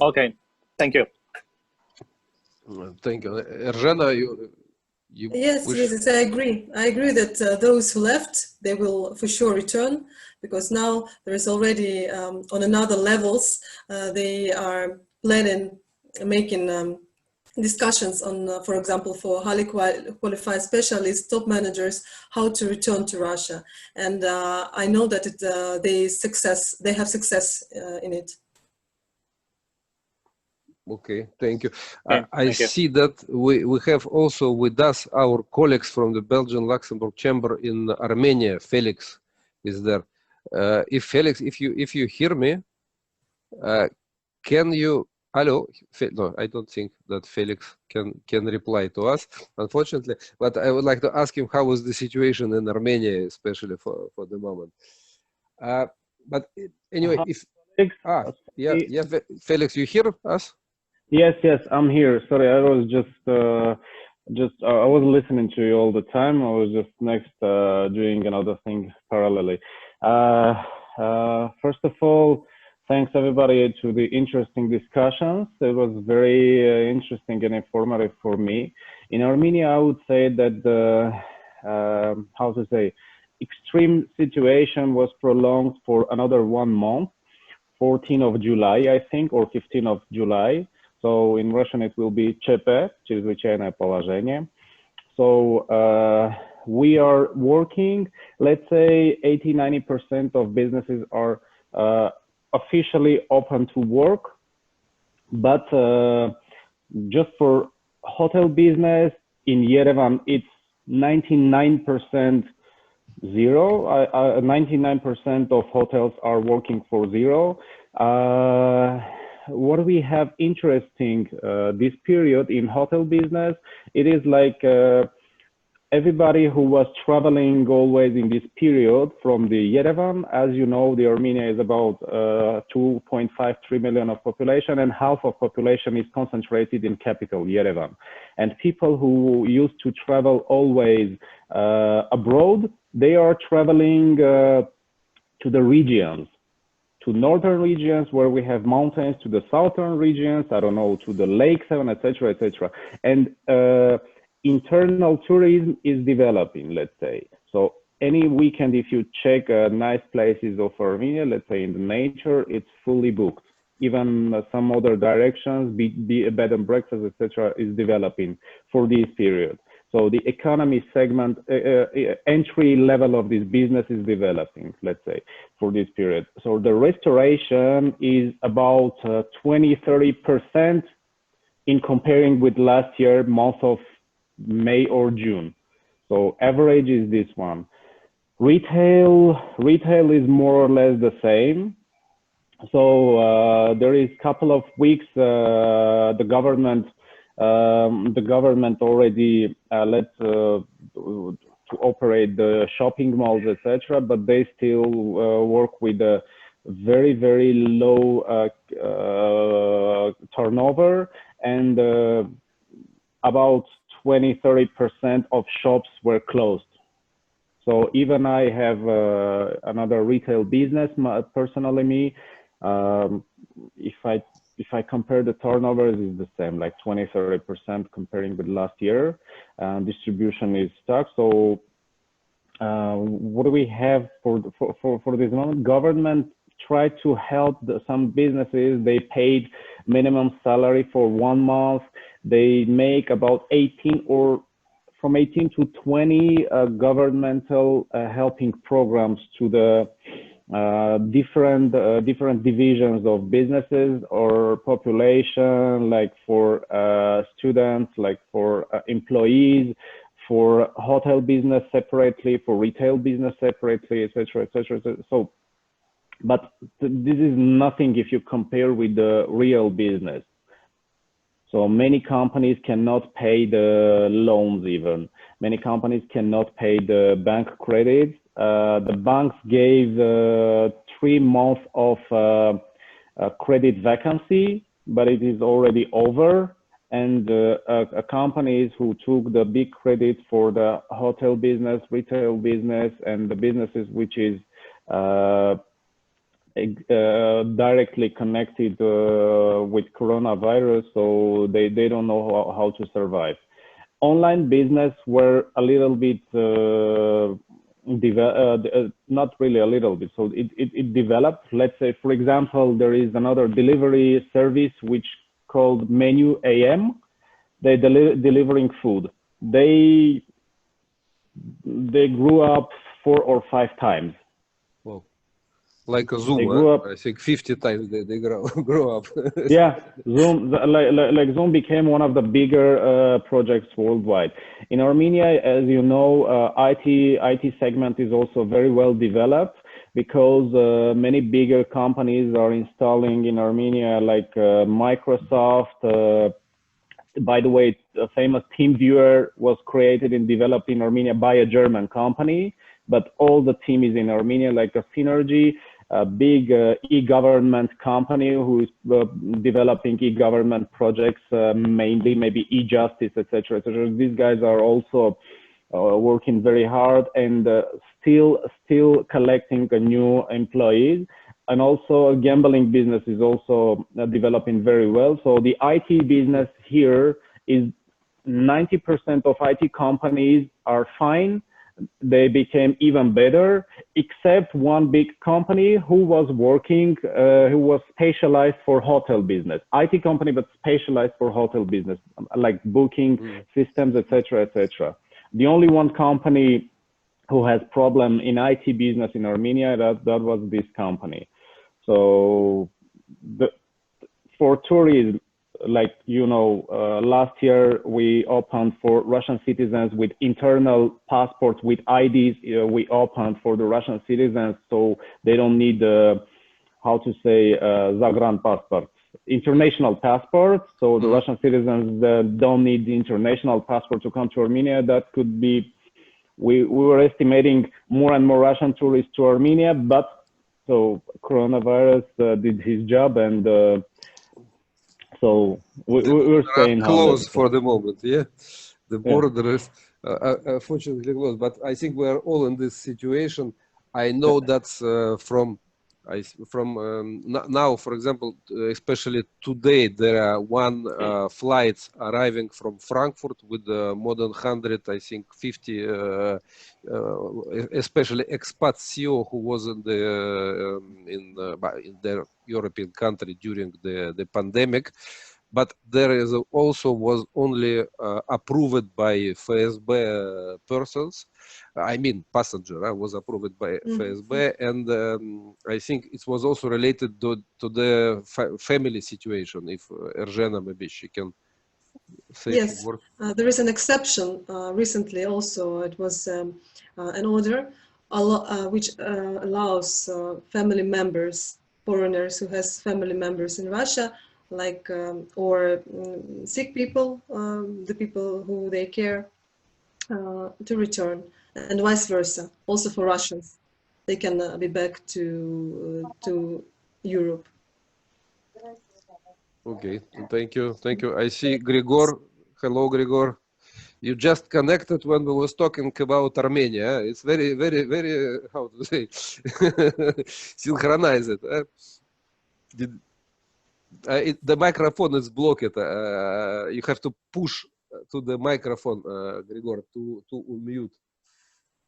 Okay, thank you. Thank you. Erzhena, you Yes, yes, I agree. I agree that those who left, they will for sure return, because now there is already on another levels, they are planning, making discussions on, for example, for highly qualified specialists, top managers, how to return to Russia. And I know that they have success in it. Okay, thank you. Okay, I see that we have also with us our colleagues from the Belgian-Luxembourg Chamber in Armenia. Felix is there. Felix, if you hear me, can you? Hello? No, I don't think that Felix can reply to us, unfortunately. But I would like to ask him how is the situation in Armenia, especially for the moment. But anyway, Felix, you hear us? Yes, I'm here. Sorry, I was I wasn't listening to you all the time. I was just doing another thing parallelly. First of all, Thanks everybody to the interesting discussions. It was very interesting and informative for me. In Armenia, I would say that the, how to say, extreme situation was prolonged for another 1 month, 14th of July, I think, or 15th of July. So in Russian, it will be ЧП, чрезвычайное положение. So we are working, let's say 80–90% of businesses are officially open to work, but just for hotel business in Yerevan, it's 99% zero. 99% of hotels are working for zero. What we have interesting this period in hotel business, it is like everybody who was traveling always in this period from the Yerevan. As you know, the Armenia is about 2.53 million of population, and half of population is concentrated in capital Yerevan. And people who used to travel always abroad, they are traveling to the regions, to northern regions where we have mountains, to the southern regions, I don't know, to the lakes, etc., etc. And internal tourism is developing, let's say. So any weekend, if you check nice places of Armenia, let's say in the nature, it's fully booked. Even some other directions, be a bed and breakfast, etc., is developing for this period. So the economy segment, entry level of this business is developing, let's say, for this period. So the restoration is about 20–30% in comparing with last year, month of May or June. So average is this one. Retail is more or less the same. So there is a couple of weeks the government already let to operate the shopping malls, etc., but they still work with a very low turnover, and about 20–30% of shops were closed. So even I have another retail business, personally me, if I compare the turnovers, it's the same, like 20–30% comparing with last year. Distribution is stuck. So what do we have for this moment? Government tried to help some businesses. They paid minimum salary for 1 month. They make about 18 or from 18 to 20 governmental helping programs to the different divisions of businesses or population, like for students, like for employees, for hotel business separately, for retail business separately, etc., etc. So, but this is nothing if you compare with the real business. So many companies cannot pay the loans even. Many companies cannot pay the bank credits. The banks gave 3 months of credit vacancy, but it is already over. And companies who took the big credit for the hotel business, retail business, and the businesses which is directly connected with coronavirus, so they don't know how to survive. Online business were a little bit not really a little bit, so it developed. Let's say, for example, there is another delivery service which called Menu AM. They delivering food. They grew up 4 or 5 times. Well, like a Zoom, I think 50 times they grow up. Yeah, Zoom, like Zoom became one of the bigger projects worldwide. In Armenia, as you know, IT segment is also very well developed, because many bigger companies are installing in Armenia, like Microsoft. By the way, a famous TeamViewer was created and developed in Armenia by a German company, but all the team is in Armenia, like a Synergy, a big e-government company who is developing e-government projects, mainly maybe e-justice, etc., etc. These guys are also working very hard and still collecting new employees. and also gambling business is also developing very well. So the IT business here is 90% of IT companies are fine. They became even better, except one big company who was working, who was specialized for hotel business. IT company, but specialized for hotel business, like booking systems, etc., etc. The only one company who has problem in IT business in Armenia, that was this company. So for tourism, like, you know, last year we opened for Russian citizens with internal passports, with IDs. We opened for the Russian citizens, so they don't need how to say Zagran passports, international passports. So the Russian citizens don't need the international passport to come to Armenia. That could be, we were estimating more and more Russian tourists to Armenia, but so coronavirus did his job, and so we're staying closed for the moment. Yeah, the border is fortunately closed. But I think we are all in this situation. I know that's now, for example, especially today, there are flights arriving from Frankfurt with more than 100, I think 50, especially expat CEO who was in their European country during the pandemic. But there is also was only approved by FSB persons. I mean, passenger was approved by FSB, and I think it was also related to the family situation. If Erzhena, maybe she can say yes, some words. There is an exception recently. Also, it was an order which allows family members, foreigners who has family members in Russia, like or sick people, the people who they care, to return, and vice versa. Also for Russians, they can be back to Europe. Okay, thank you. I see Grigor. Hello, Grigor. You just connected when we was talking about Armenia. It's very, very, very, how to say, synchronized. The microphone is blocked. You have to push to the microphone, Grigor, to unmute.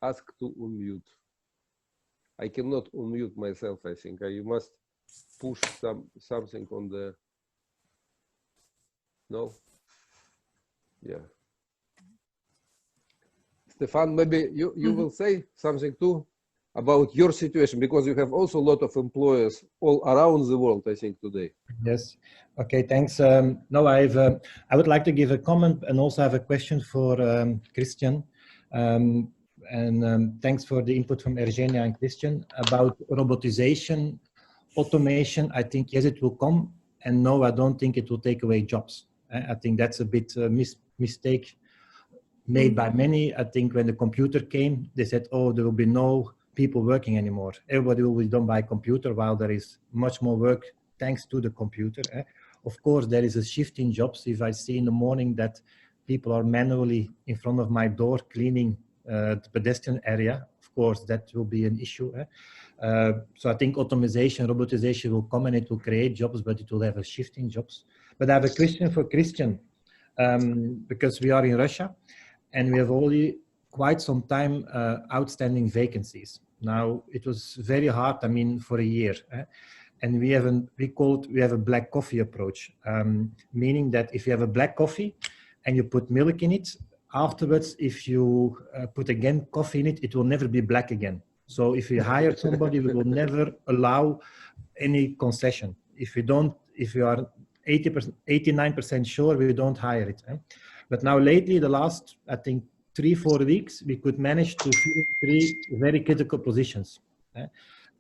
Ask to unmute. I cannot unmute myself, I think. You must push something on the... No? Yeah. Stefan, maybe you will say something too about your situation, because you have also a lot of employers all around the world, I think, today. Yes. Okay, thanks. No, I would like to give a comment and also have a question for Christian. Thanks for the input from Erzhenia and Christian about robotization, automation. I think, yes, it will come. And no, I don't think it will take away jobs. I think that's a bit mistake made by many. I think when the computer came, they said, oh, there will be no people working anymore. Everybody will be done by computer, while there is much more work thanks to the computer. Of course, there is a shift in jobs. If I see in the morning that people are manually in front of my door cleaning the pedestrian area, of course, that will be an issue. So I think automation, robotization will come and it will create jobs, but it will have a shift in jobs. But I have a question for Christian, because we are in Russia and we have only quite some time outstanding vacancies. Now, it was very hard, I mean, for a year. And we have a black coffee approach, meaning that if you have a black coffee and you put milk in it, afterwards, if you put again coffee in it, it will never be black again. So if you hire somebody, we will never allow any concession. If you are 80%, 89% sure, we don't hire it. But now lately, the last, I think, 3-4 weeks, we could manage to fill 3 very critical positions.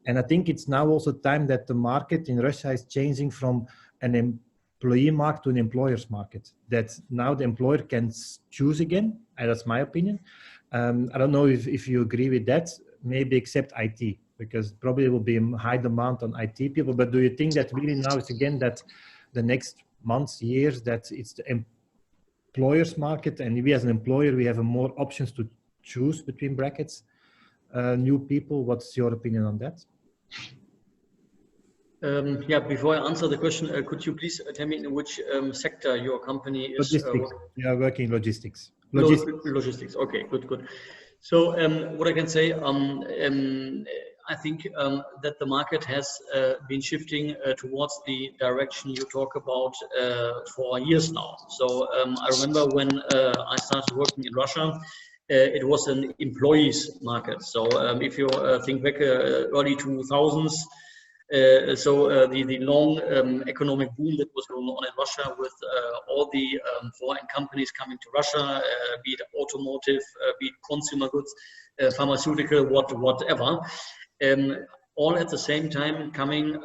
And I think it's now also time that the market in Russia is changing from an employee market to an employer's market. That now the employer can choose again, and that's my opinion. I don't know if you agree with that, maybe except IT, because probably there will be a high demand on IT people. But do you think that really now it's again that the next months, years, that it's the employer's market, and we as an employer, we have more options to choose between brackets, new people? What's your opinion on that? Yeah, before I answer the question, could you please tell me in which sector your company is Logistics. We are working in logistics. Logistics. Okay, good. So what I can say, I think that the market has been shifting towards the direction you talk about for years now. So I remember when I started working in Russia, it was an employees market. So if you think back early 2000s, the long economic boom that was going on in Russia with all the foreign companies coming to Russia, be it automotive, be it consumer goods, pharmaceutical, whatever, all at the same time coming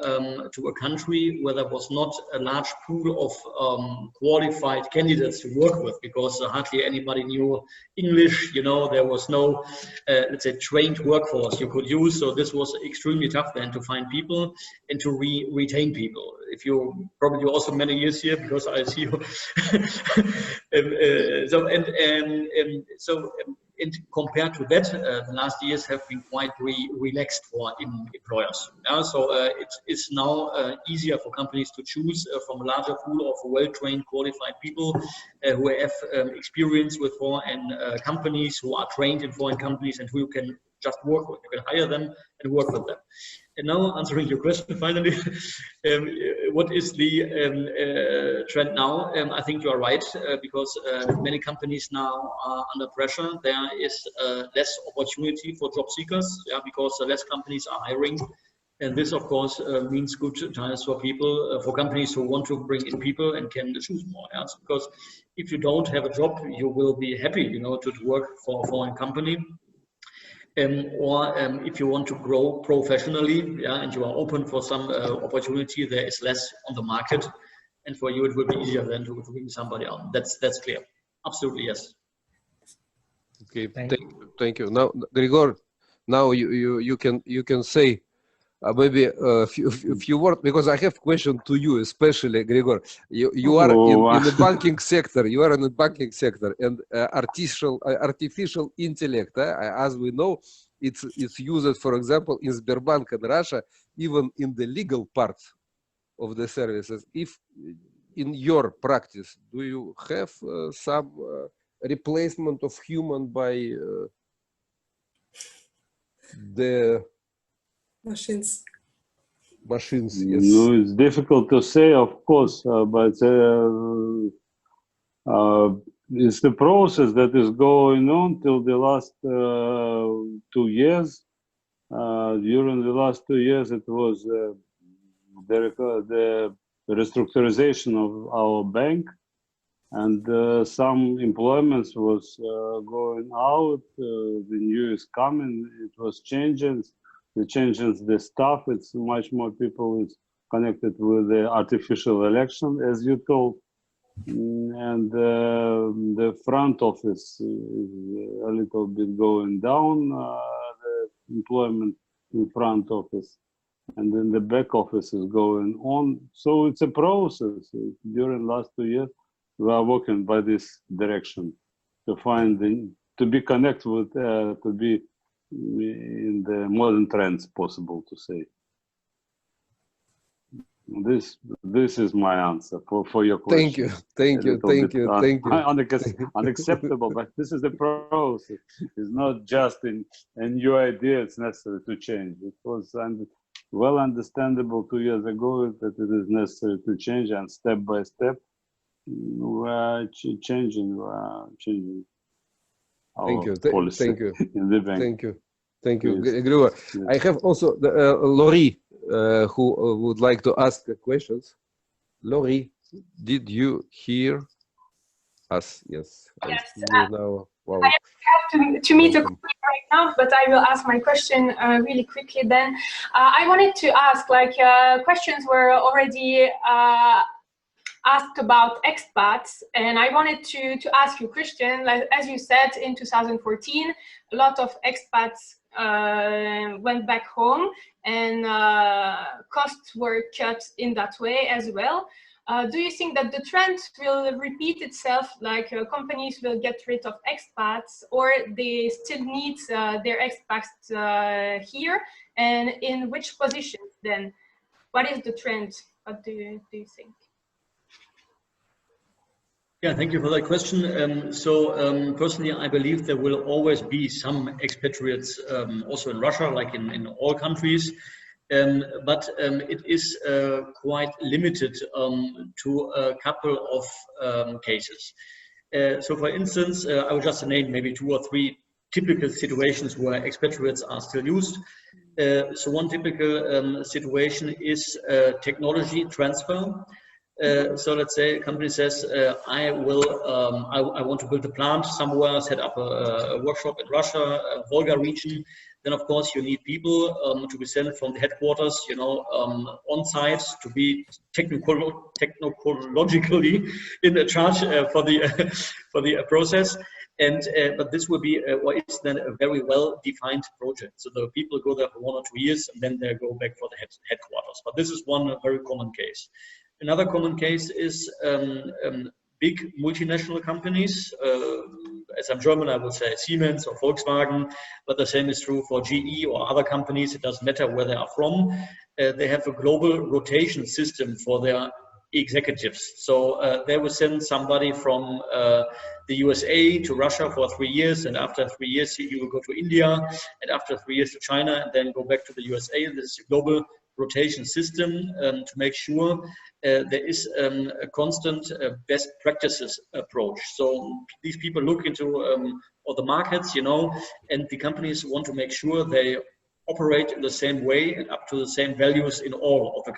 to a country where there was not a large pool of qualified candidates to work with, because hardly anybody knew English. You know, there was no, let's say, trained workforce you could use. So this was extremely tough then to find people and to retain people. If you probably also many years here, because I see you. And compared to that, the last years have been quite relaxed for employers. So it's now easier for companies to choose from a larger pool of well-trained, qualified people who have experience with foreign companies, who are trained in foreign companies, and who you can just work with. You can hire them and work with them. And now, answering your question finally, what is the trend now? I think you are right, because many companies now are under pressure. There is less opportunity for job seekers, because less companies are hiring. And this, of course, means good times for people, for companies who want to bring in people and can choose more. Because if you don't have a job, you will be happy, to work for a foreign company. Or if you want to grow professionally, and you are open for some opportunity, there is less on the market, and for you it will be easier than to bring somebody on. That's clear. Absolutely, yes. Okay, thank you. Now, Grigor, now you can say maybe a few words, because I have a question to you, especially Grigor. You are in the banking sector. You are in the banking sector, and artificial intellect, as we know, it's used, for example, in Sberbank in Russia, even in the legal part of the services. If in your practice, do you have some replacement of human by the machines? Yes. No, it's difficult to say, of course, but it's the process that is going on till the last 2 years. During the last 2 years, it was the restructurization of our bank, and some employments was going out. The new is coming. It was changing. It changes the staff. It's much more people is connected with the artificial election, as you told, and the front office is a little bit going down, the employment in front office, and then the back office is going on. So it's a process. During the last 2 years, we are working by this direction to find to be connected with, to be in the modern trends, possible to say. This is my answer for your question. Thank you. Unacceptable, but this is the process. It's not just a new idea. It's necessary to change. It was well understandable 2 years ago that it is necessary to change, and step by step we are changing our policy in the bank. Thank you, Grigor. Yes. I have also Laurie, who would like to ask questions. Laurie, did you hear us? Yes. Yes. Now. Wow. I have to meet a colleague right now, but I will ask my question really quickly then. I wanted to ask, questions were already asked about expats, and I wanted to ask you, Christian, as you said, in 2014, a lot of expats went back home, and costs were cut in that way as well. Do you think that the trend will repeat itself, companies will get rid of expats, or they still need their expats here, and in which positions then? what is the trend? What do you think? Yeah, thank you for that question. Personally, I believe there will always be some expatriates also in Russia, like in all countries. But it is quite limited to a couple of cases. So for instance, I would just name maybe 2 or 3 typical situations where expatriates are still used. So one typical situation is technology transfer. So let's say a company says, I want to build a plant somewhere, set up a workshop in Russia, Volga region. Then of course you need people to be sent from the headquarters, you know, on site to be technologically in charge for the process. And but this will be or is then a very well defined project. So the people go there for 1 or 2 years and then they go back for the headquarters. But this is one very common case. Another common case is big multinational companies. As I'm German, I would say Siemens or Volkswagen, but the same is true for GE or other companies. It doesn't matter where they are from. They have a global rotation system for their executives. So they will send somebody from the USA to Russia for 3 years, and after 3 years he will go to India, and after 3 years to China, and then go back to the USA. And this is a global rotation system to make sure there is a constant best practices approach. So these people look into all the markets, you know, and the companies want to make sure they operate in the same way and up to the same values in all of the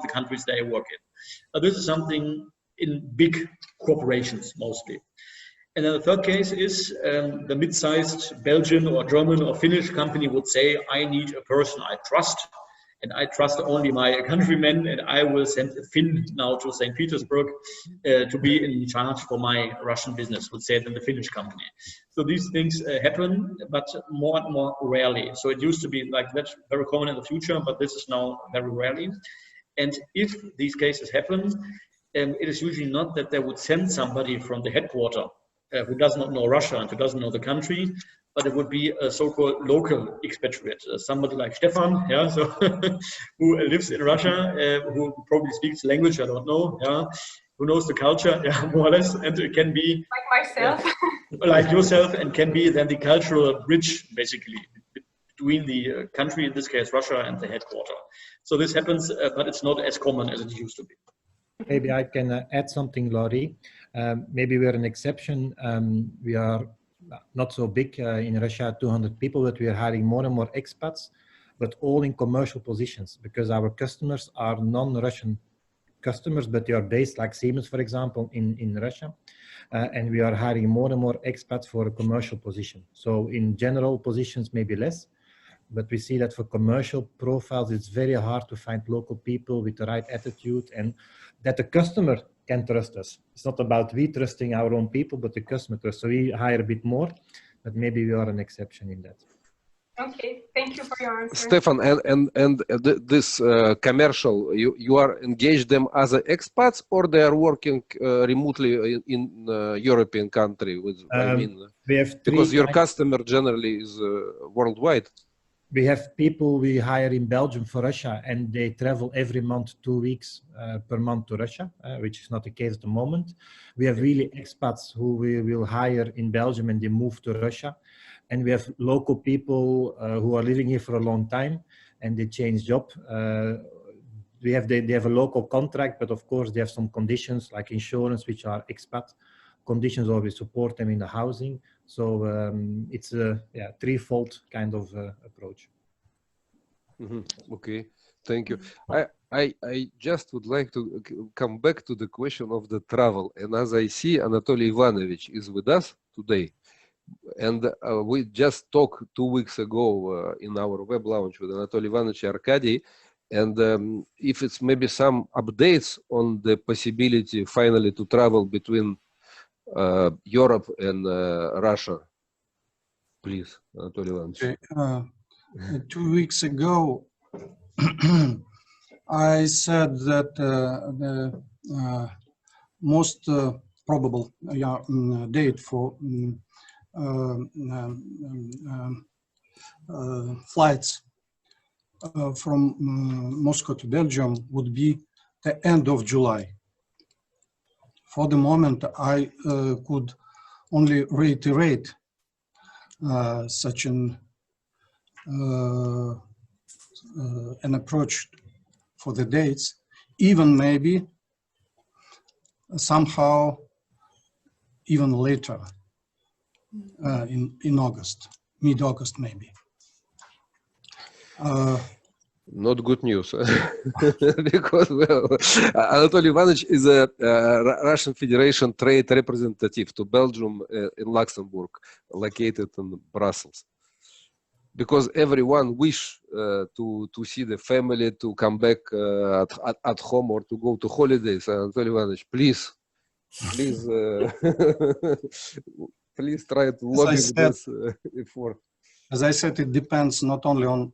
countries they work in. This is something in big corporations mostly. And then the third case is the mid-sized Belgian or German or Finnish company would say, I need a person I trust, and I trust only my countrymen, and I will send a Finn now to St. Petersburg to be in charge for my Russian business, would say, than the Finnish company. So these things happen, but more and more rarely. So it used to be like that, very common in the future, but this is now very rarely. And if these cases happen, it is usually not that they would send somebody from the headquarter who does not know Russia and who doesn't know the country, but it would be a so-called local expatriate, somebody like Stefan, yeah, so who lives in Russia, who probably speaks the language, I don't know, yeah, who knows the culture, yeah, more or less, and it can be like myself, like yourself, and can be then the cultural bridge, basically, between the country, in this case Russia, and the headquarter. So this happens, but it's not as common as it used to be. Maybe I can add something, Laurie. Maybe we're an exception. We are not so big in Russia, 200 people, but we are hiring more and more expats, but all in commercial positions, because our customers are non-Russian customers, but they are based, like Siemens, for example, in Russia. And we are hiring more and more expats for a commercial position. So in general positions, maybe less, but we see that for commercial profiles, it's very hard to find local people with the right attitude and that the customer can trust us. It's not about we trusting our own people, but the customer trust. So we hire a bit more, but maybe we are an exception in that. Okay, thank you for your answer. Stefan, and this commercial, you are engaged them as expats, or they are working remotely in European country? With I mean, we have because your customer generally is worldwide. We have people we hire in Belgium for Russia, and they travel every month 2 weeks per month to Russia, which is not the case at the moment. We have really expats who we will hire in Belgium and they move to Russia. And we have local people who are living here for a long time and they change job. They have a local contract, but of course they have some conditions like insurance, which are expat conditions, or we support them in the housing. So it's a threefold kind of approach. Mm-hmm. Okay, thank you. I just would like to come back to the question of the travel. And as I see, Anatoly Ivanovich is with us today. And we just talked 2 weeks ago in our web launch with Anatoly Ivanovich Arkady. And if it's maybe some updates on the possibility finally to travel between Europe and Russia, please, Anatoly Ivanovich. Okay. 2 weeks ago, I said that the most probable date for flights from Moscow to Belgium would be the end of July. For the moment, I could only reiterate such an approach for the dates, even maybe somehow even later in August, mid-August maybe. Not good news, because well, Anatoly Ivanovich is a Russian Federation trade representative to Belgium in Luxembourg, located in Brussels. Because everyone wish to see the family, to come back at home or to go to holidays. Anatoly Ivanovich, please, please try to lobby this effort. As I said, it depends not only on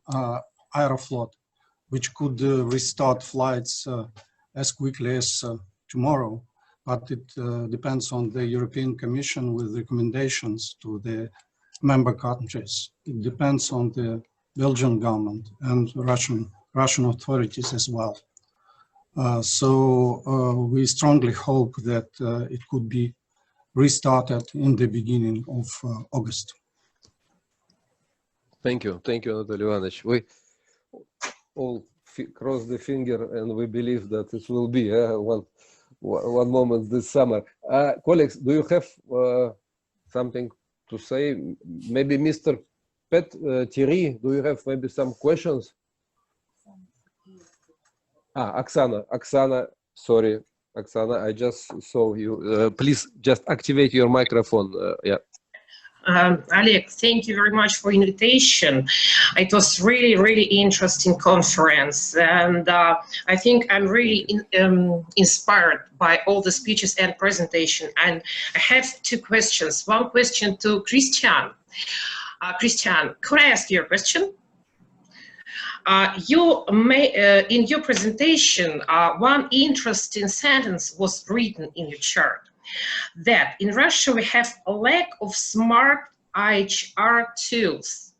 Aeroflot, which could restart flights as quickly as tomorrow, but it depends on the European Commission with recommendations to the member countries. It depends on the Belgian government and Russian authorities as well. So we strongly hope that it could be restarted in the beginning of August. Thank you, Anatoly Ivanovich. We all cross the finger and we believe that it will be one moment this summer. Colleagues, do you have something to say? Maybe Mr. Thierry, do you have maybe some questions? Oksana, sorry, Oksana, I just saw you. Please just activate your microphone. Yeah. Oleg, thank you very much for invitation. It was really interesting conference, and I think I'm really inspired by all the speeches and presentation. And I have two questions. One question to Christian. Christian, could I ask you a question? You may, in your presentation, one interesting sentence was written in your chart, that in Russia we have a lack of smart HR tools.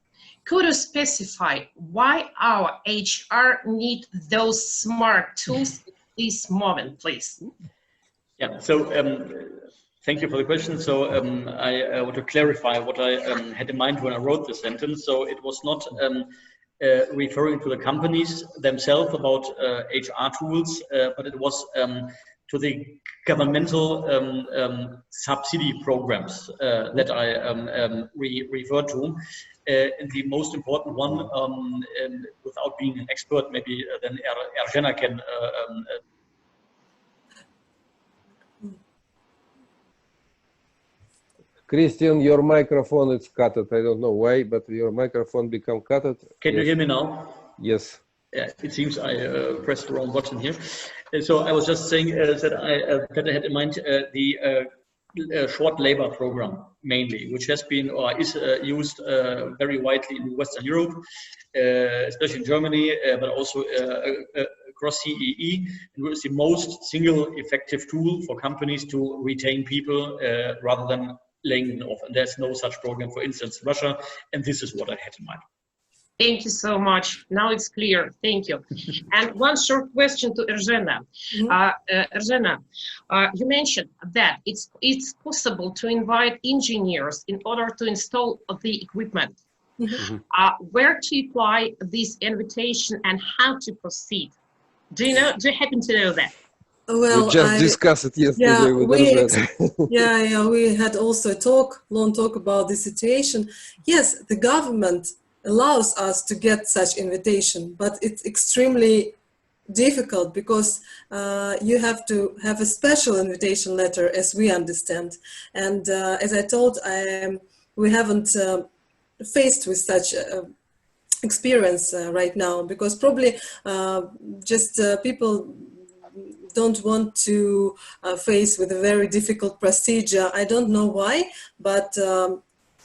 Could you specify why our HR need those smart tools at this moment, please? Yeah, so thank you for the question. So I want to clarify what I had in mind when I wrote the sentence. So it was not referring to the companies themselves about HR tools, but it was to the governmental subsidy programs that I referred to. And the most important one, without being an expert, maybe then Erzhena can Christian, your microphone is cut. I don't know why, but your microphone become cut. Can you hear me now? Yes. Yeah, it seems I pressed the wrong button here. And so I was just saying that I had in mind the short labor program mainly, which has been or is used very widely in Western Europe, especially in Germany, but also across CEE. And it is the most single effective tool for companies to retain people rather than laying them off. And there's no such program, for instance, in Russia. And this is what I had in mind. Thank you so much. Now it's clear. Thank you. And one short question to Erzhena. Erzhena, you mentioned that it's possible to invite engineers in order to install the equipment. Where to apply this invitation and how to proceed? Do you know? Do you happen to know that? Well, we just discussed it yesterday with Erzhena. We had also a long talk about the situation. Yes, the government allows us to get such invitation, but it's extremely difficult because you have to have a special invitation letter, as we understand. And as I told, we haven't faced with such experience right now, because probably just people don't want to face with a very difficult procedure. I don't know why, but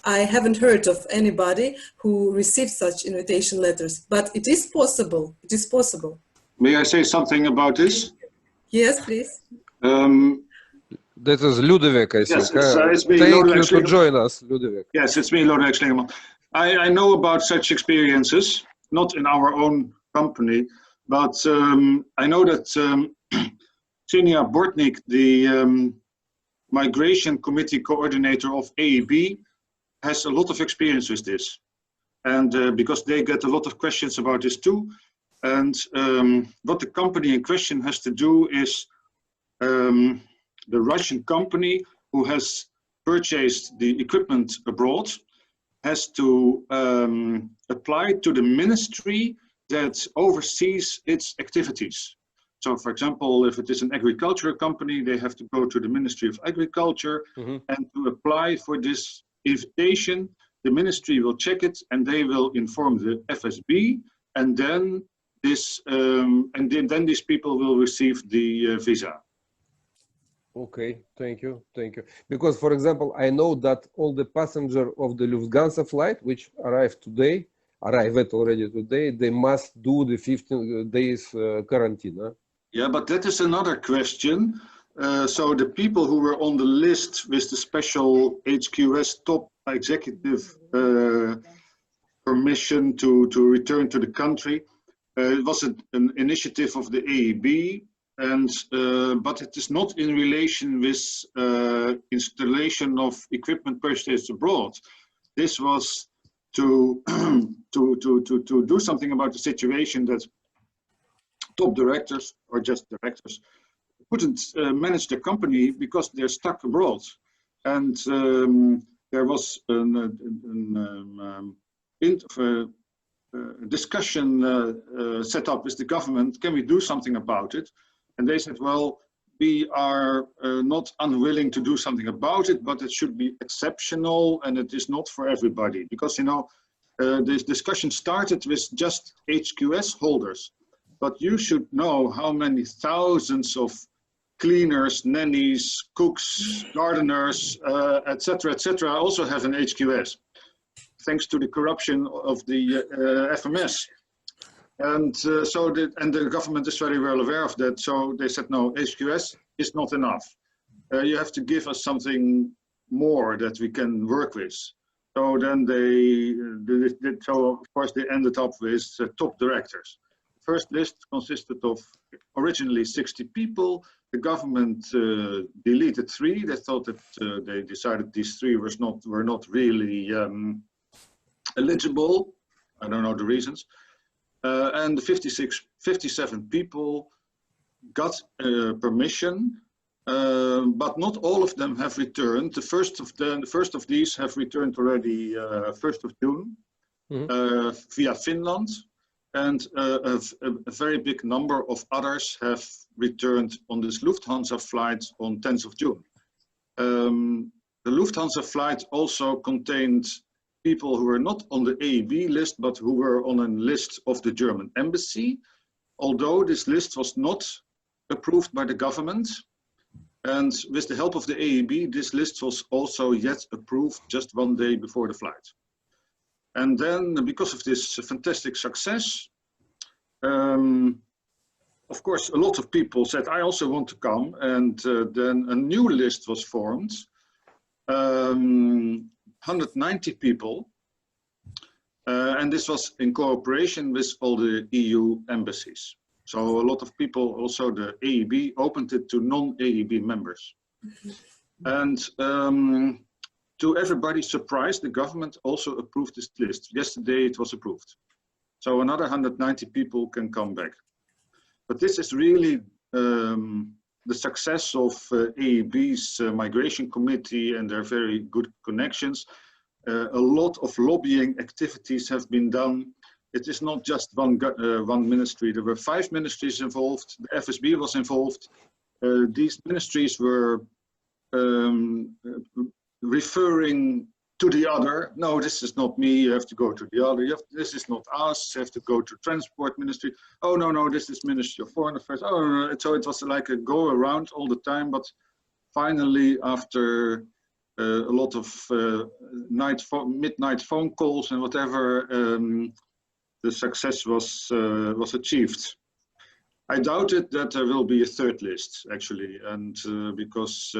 I haven't heard of anybody who received such invitation letters, but it is possible. It is possible. May I say something about this? Yes, please. That is Ludovic, I think. Yes, it's me, Thank Ludovic you Schlingerman. to join us, Ludovic. Yes, it's me, Ludovic Schlingerman. I know about such experiences. not in our own company, but I know that Ksenia Bortnik, the Migration Committee Coordinator of AEB, has a lot of experience with this. And because they get a lot of questions about this too. And what the company in question has to do is the Russian company who has purchased the equipment abroad has to apply to the ministry that oversees its activities. So, for example, if it is an agricultural company, they have to go to the Ministry of Agriculture and to apply for this invitation. The ministry will check it and they will inform the FSB, and then this then these people will receive the visa. Okay, thank you. Because, for example, I know that all the passengers of the Lufthansa flight, which arrived already today, they must do the 15 days quarantine. Huh? Yeah, but that is another question. So the people who were on the list with the special HQS top executive permission to return to the country, it was an initiative of the AEB, and but it is not in relation with installation of equipment purchased abroad. This was to do something about the situation that top directors or just directors couldn't manage their company because they're stuck abroad. And there was a discussion set up with the government, can we do something about it? And they said, well, we are not unwilling to do something about it, but it should be exceptional and it is not for everybody. Because, you know, this discussion started with just HQS holders, but you should know how many thousands of cleaners, nannies, cooks, gardeners, etc., also have an HQS, thanks to the corruption of the FMS. And the government is very well aware of that. So they said, no, HQS is not enough. You have to give us something more that we can work with. So then so of course they ended up with top directors. First list consisted of originally 60 people. The government deleted 3. They thought that they decided these 3 were not really eligible. I don't know the reasons. And the 57 people got permission, but not all of them have returned. The first of these have returned already 1st of June via Finland. And a very big number of others have returned on this Lufthansa flight on 10th of June. The Lufthansa flight also contained people who were not on the AEB list, but who were on a list of the German embassy, although this list was not approved by the government. And with the help of the AEB, this list was also yet approved just 1 day before the flight. And then, because of this fantastic success, of course, a lot of people said, I also want to come. And then a new list was formed, 190 people. And this was in cooperation with all the EU embassies. So a lot of people, also the AEB, opened it to non-AEB members. And to everybody's surprise, the government also approved this list. Yesterday it was approved. So another 190 people can come back. But this is really the success of AEB's migration committee and their very good connections. A lot of lobbying activities have been done. It is not just one ministry. There were 5 ministries involved. The FSB was involved. These ministries were referring to the other. No, this is not me, you have to go to the other. This is not us, you have to go to transport ministry. Oh, no, this is Ministry of Foreign Affairs. Oh, no. So it was like a go around all the time, but finally after a lot of midnight phone calls and whatever, the success was achieved. I doubted that there will be a 3rd list, actually, and because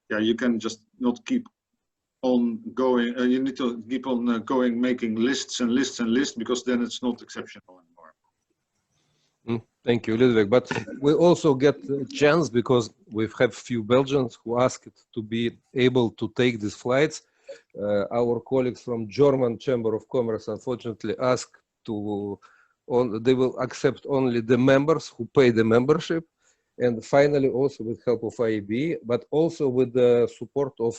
yeah, you can just not keep on going, you need to keep on going, making lists and lists and lists, because then it's not exceptional anymore. Thank you, Ludwig. But we also get a chance, because we have few Belgians who asked to be able to take these flights. Our colleagues from German Chamber of Commerce unfortunately asked to, they will accept only the members who pay the membership. And finally, also with help of IAB, but also with the support of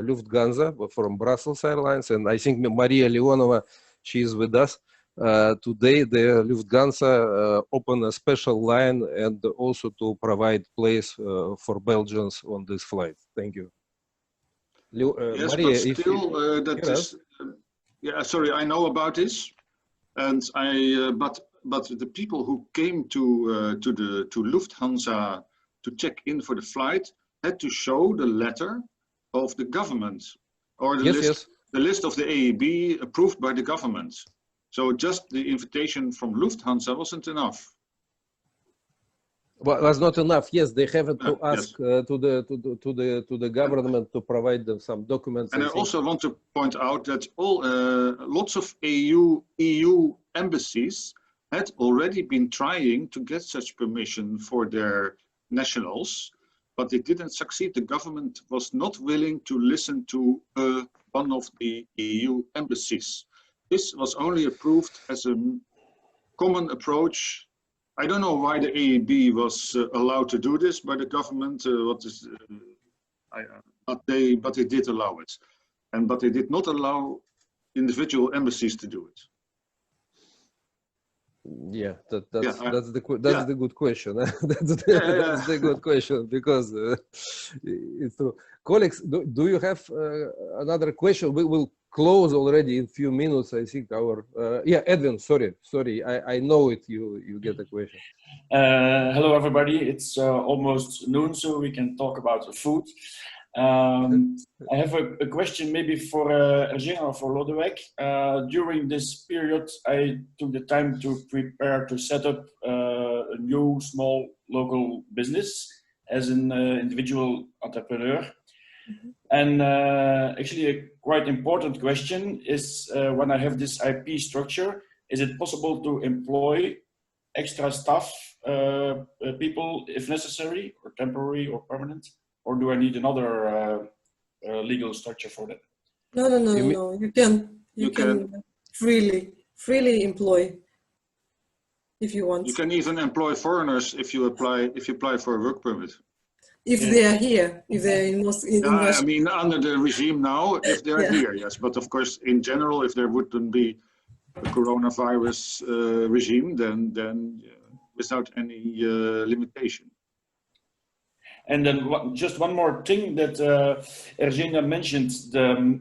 Lufthansa from Brussels Airlines. And I think Maria Leonova, she is with us. Today, the Lufthansa opened a special line and also to provide place for Belgians on this flight. Thank you. Yes, Maria, but still, that is, yeah, sorry, I know about this. And but the people who came to Lufthansa to check in for the flight had to show the letter of the government, or the list of the AEB approved by the government. So just the invitation from Lufthansa wasn't enough. Well, was not enough. Yes, they have to ask to the government to provide them some documents. And I also want to point out that lots of EU embassies had already been trying to get such permission for their nationals, but they didn't succeed. The government was not willing to listen to one of the EU embassies. This was only approved as a common approach. I don't know why the AEB was allowed to do this by the government. But they did allow it, but they did not allow individual embassies to do it. Yeah, that's the good question. That's the good question, because it's true. Colleagues, do you have another question? We will close already in a few minutes. I think our yeah, Edwin. Sorry. I know it. You get a question. Hello, everybody. It's almost noon, so we can talk about food. I have a question maybe for Ergin or for Lodewijk. During this period, I took the time to prepare to set up a new small local business as an individual entrepreneur. Mm-hmm. And actually a quite important question is when I have this IP structure, is it possible to employ extra staff, people if necessary, or temporary or permanent? Or do I need another legal structure for that? No. You can freely employ if you want. You can even employ foreigners if you apply for a work permit. If they are here, if they're in Russia. I mean, under the regime now, if they are here, yes. But of course, in general, if there wouldn't be a coronavirus regime, then without any limitation. And then just one more thing that Ergenia mentioned, the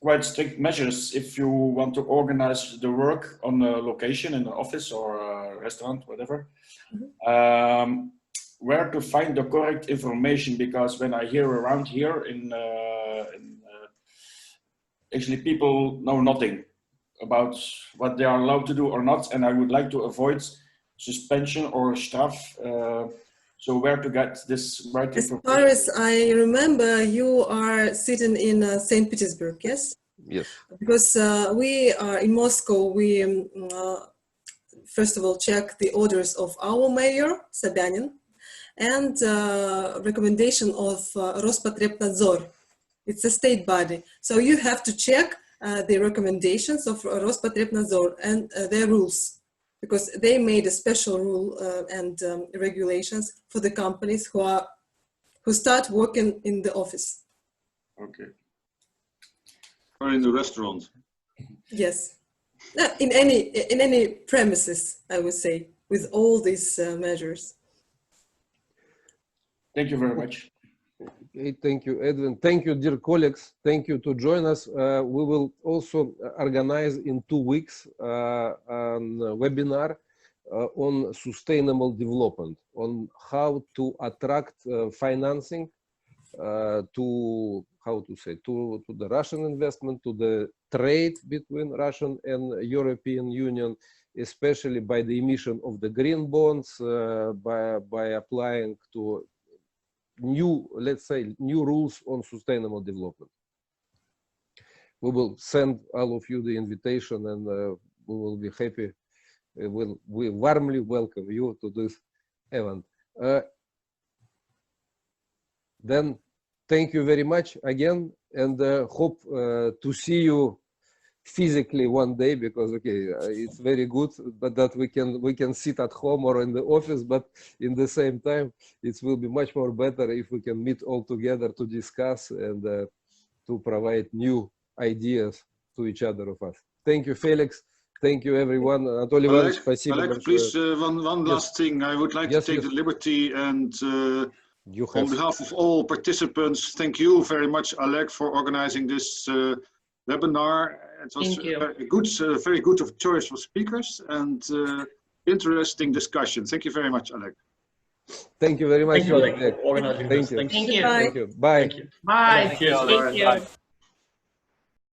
quite strict measures if you want to organize the work on a location in an office or a restaurant, whatever. Mm-hmm. Where to find the correct information, because when I hear around here actually people know nothing about what they are allowed to do or not, and I would like to avoid suspension or straf. So where to get this right information? As far as I remember, you are sitting in St. Petersburg, yes? Yes. Because we are in Moscow, we first of all check the orders of our mayor, Sobyanin, and recommendation of Rospotrebnadzor. It's a state body. So you have to check the recommendations of Rospotrebnadzor and their rules, because they made a special rule and regulations for the companies who start working in the office. Okay. Or in the restaurant. Yes. In any premises, I would say, with all these measures. Thank you very much. Okay, thank you, Edwin. Thank you, dear colleagues. Thank you to join us. We will also organize in 2 weeks a webinar on sustainable development, on how to attract financing to the Russian investment, to the trade between Russian and European Union, especially by the emission of the green bonds, by applying to new rules on sustainable development. we will send all of you the invitation, and we will be happy. We warmly welcome you to this event. Then thank you very much again, and hope to see you physically one day, because okay, it's very good, but that we can sit at home or in the office, but in the same time it will be much more better if we can meet all together to discuss and to provide new ideas to each other of us. Thank you, Felix. Thank you, everyone. Anatoly Ivанович, спасибо. Oleg, please, one last thing. I would like to take the liberty and on behalf of all participants, thank you very much, Oleg, for organizing this webinar. It was a very good of choice for speakers and interesting discussion. Thank you very much, Oleg. Thank you very much. Thank you, Oleg, for organizing this. Thank you. Thank you. Thank you. Bye. Bye. Thank you. Thank you.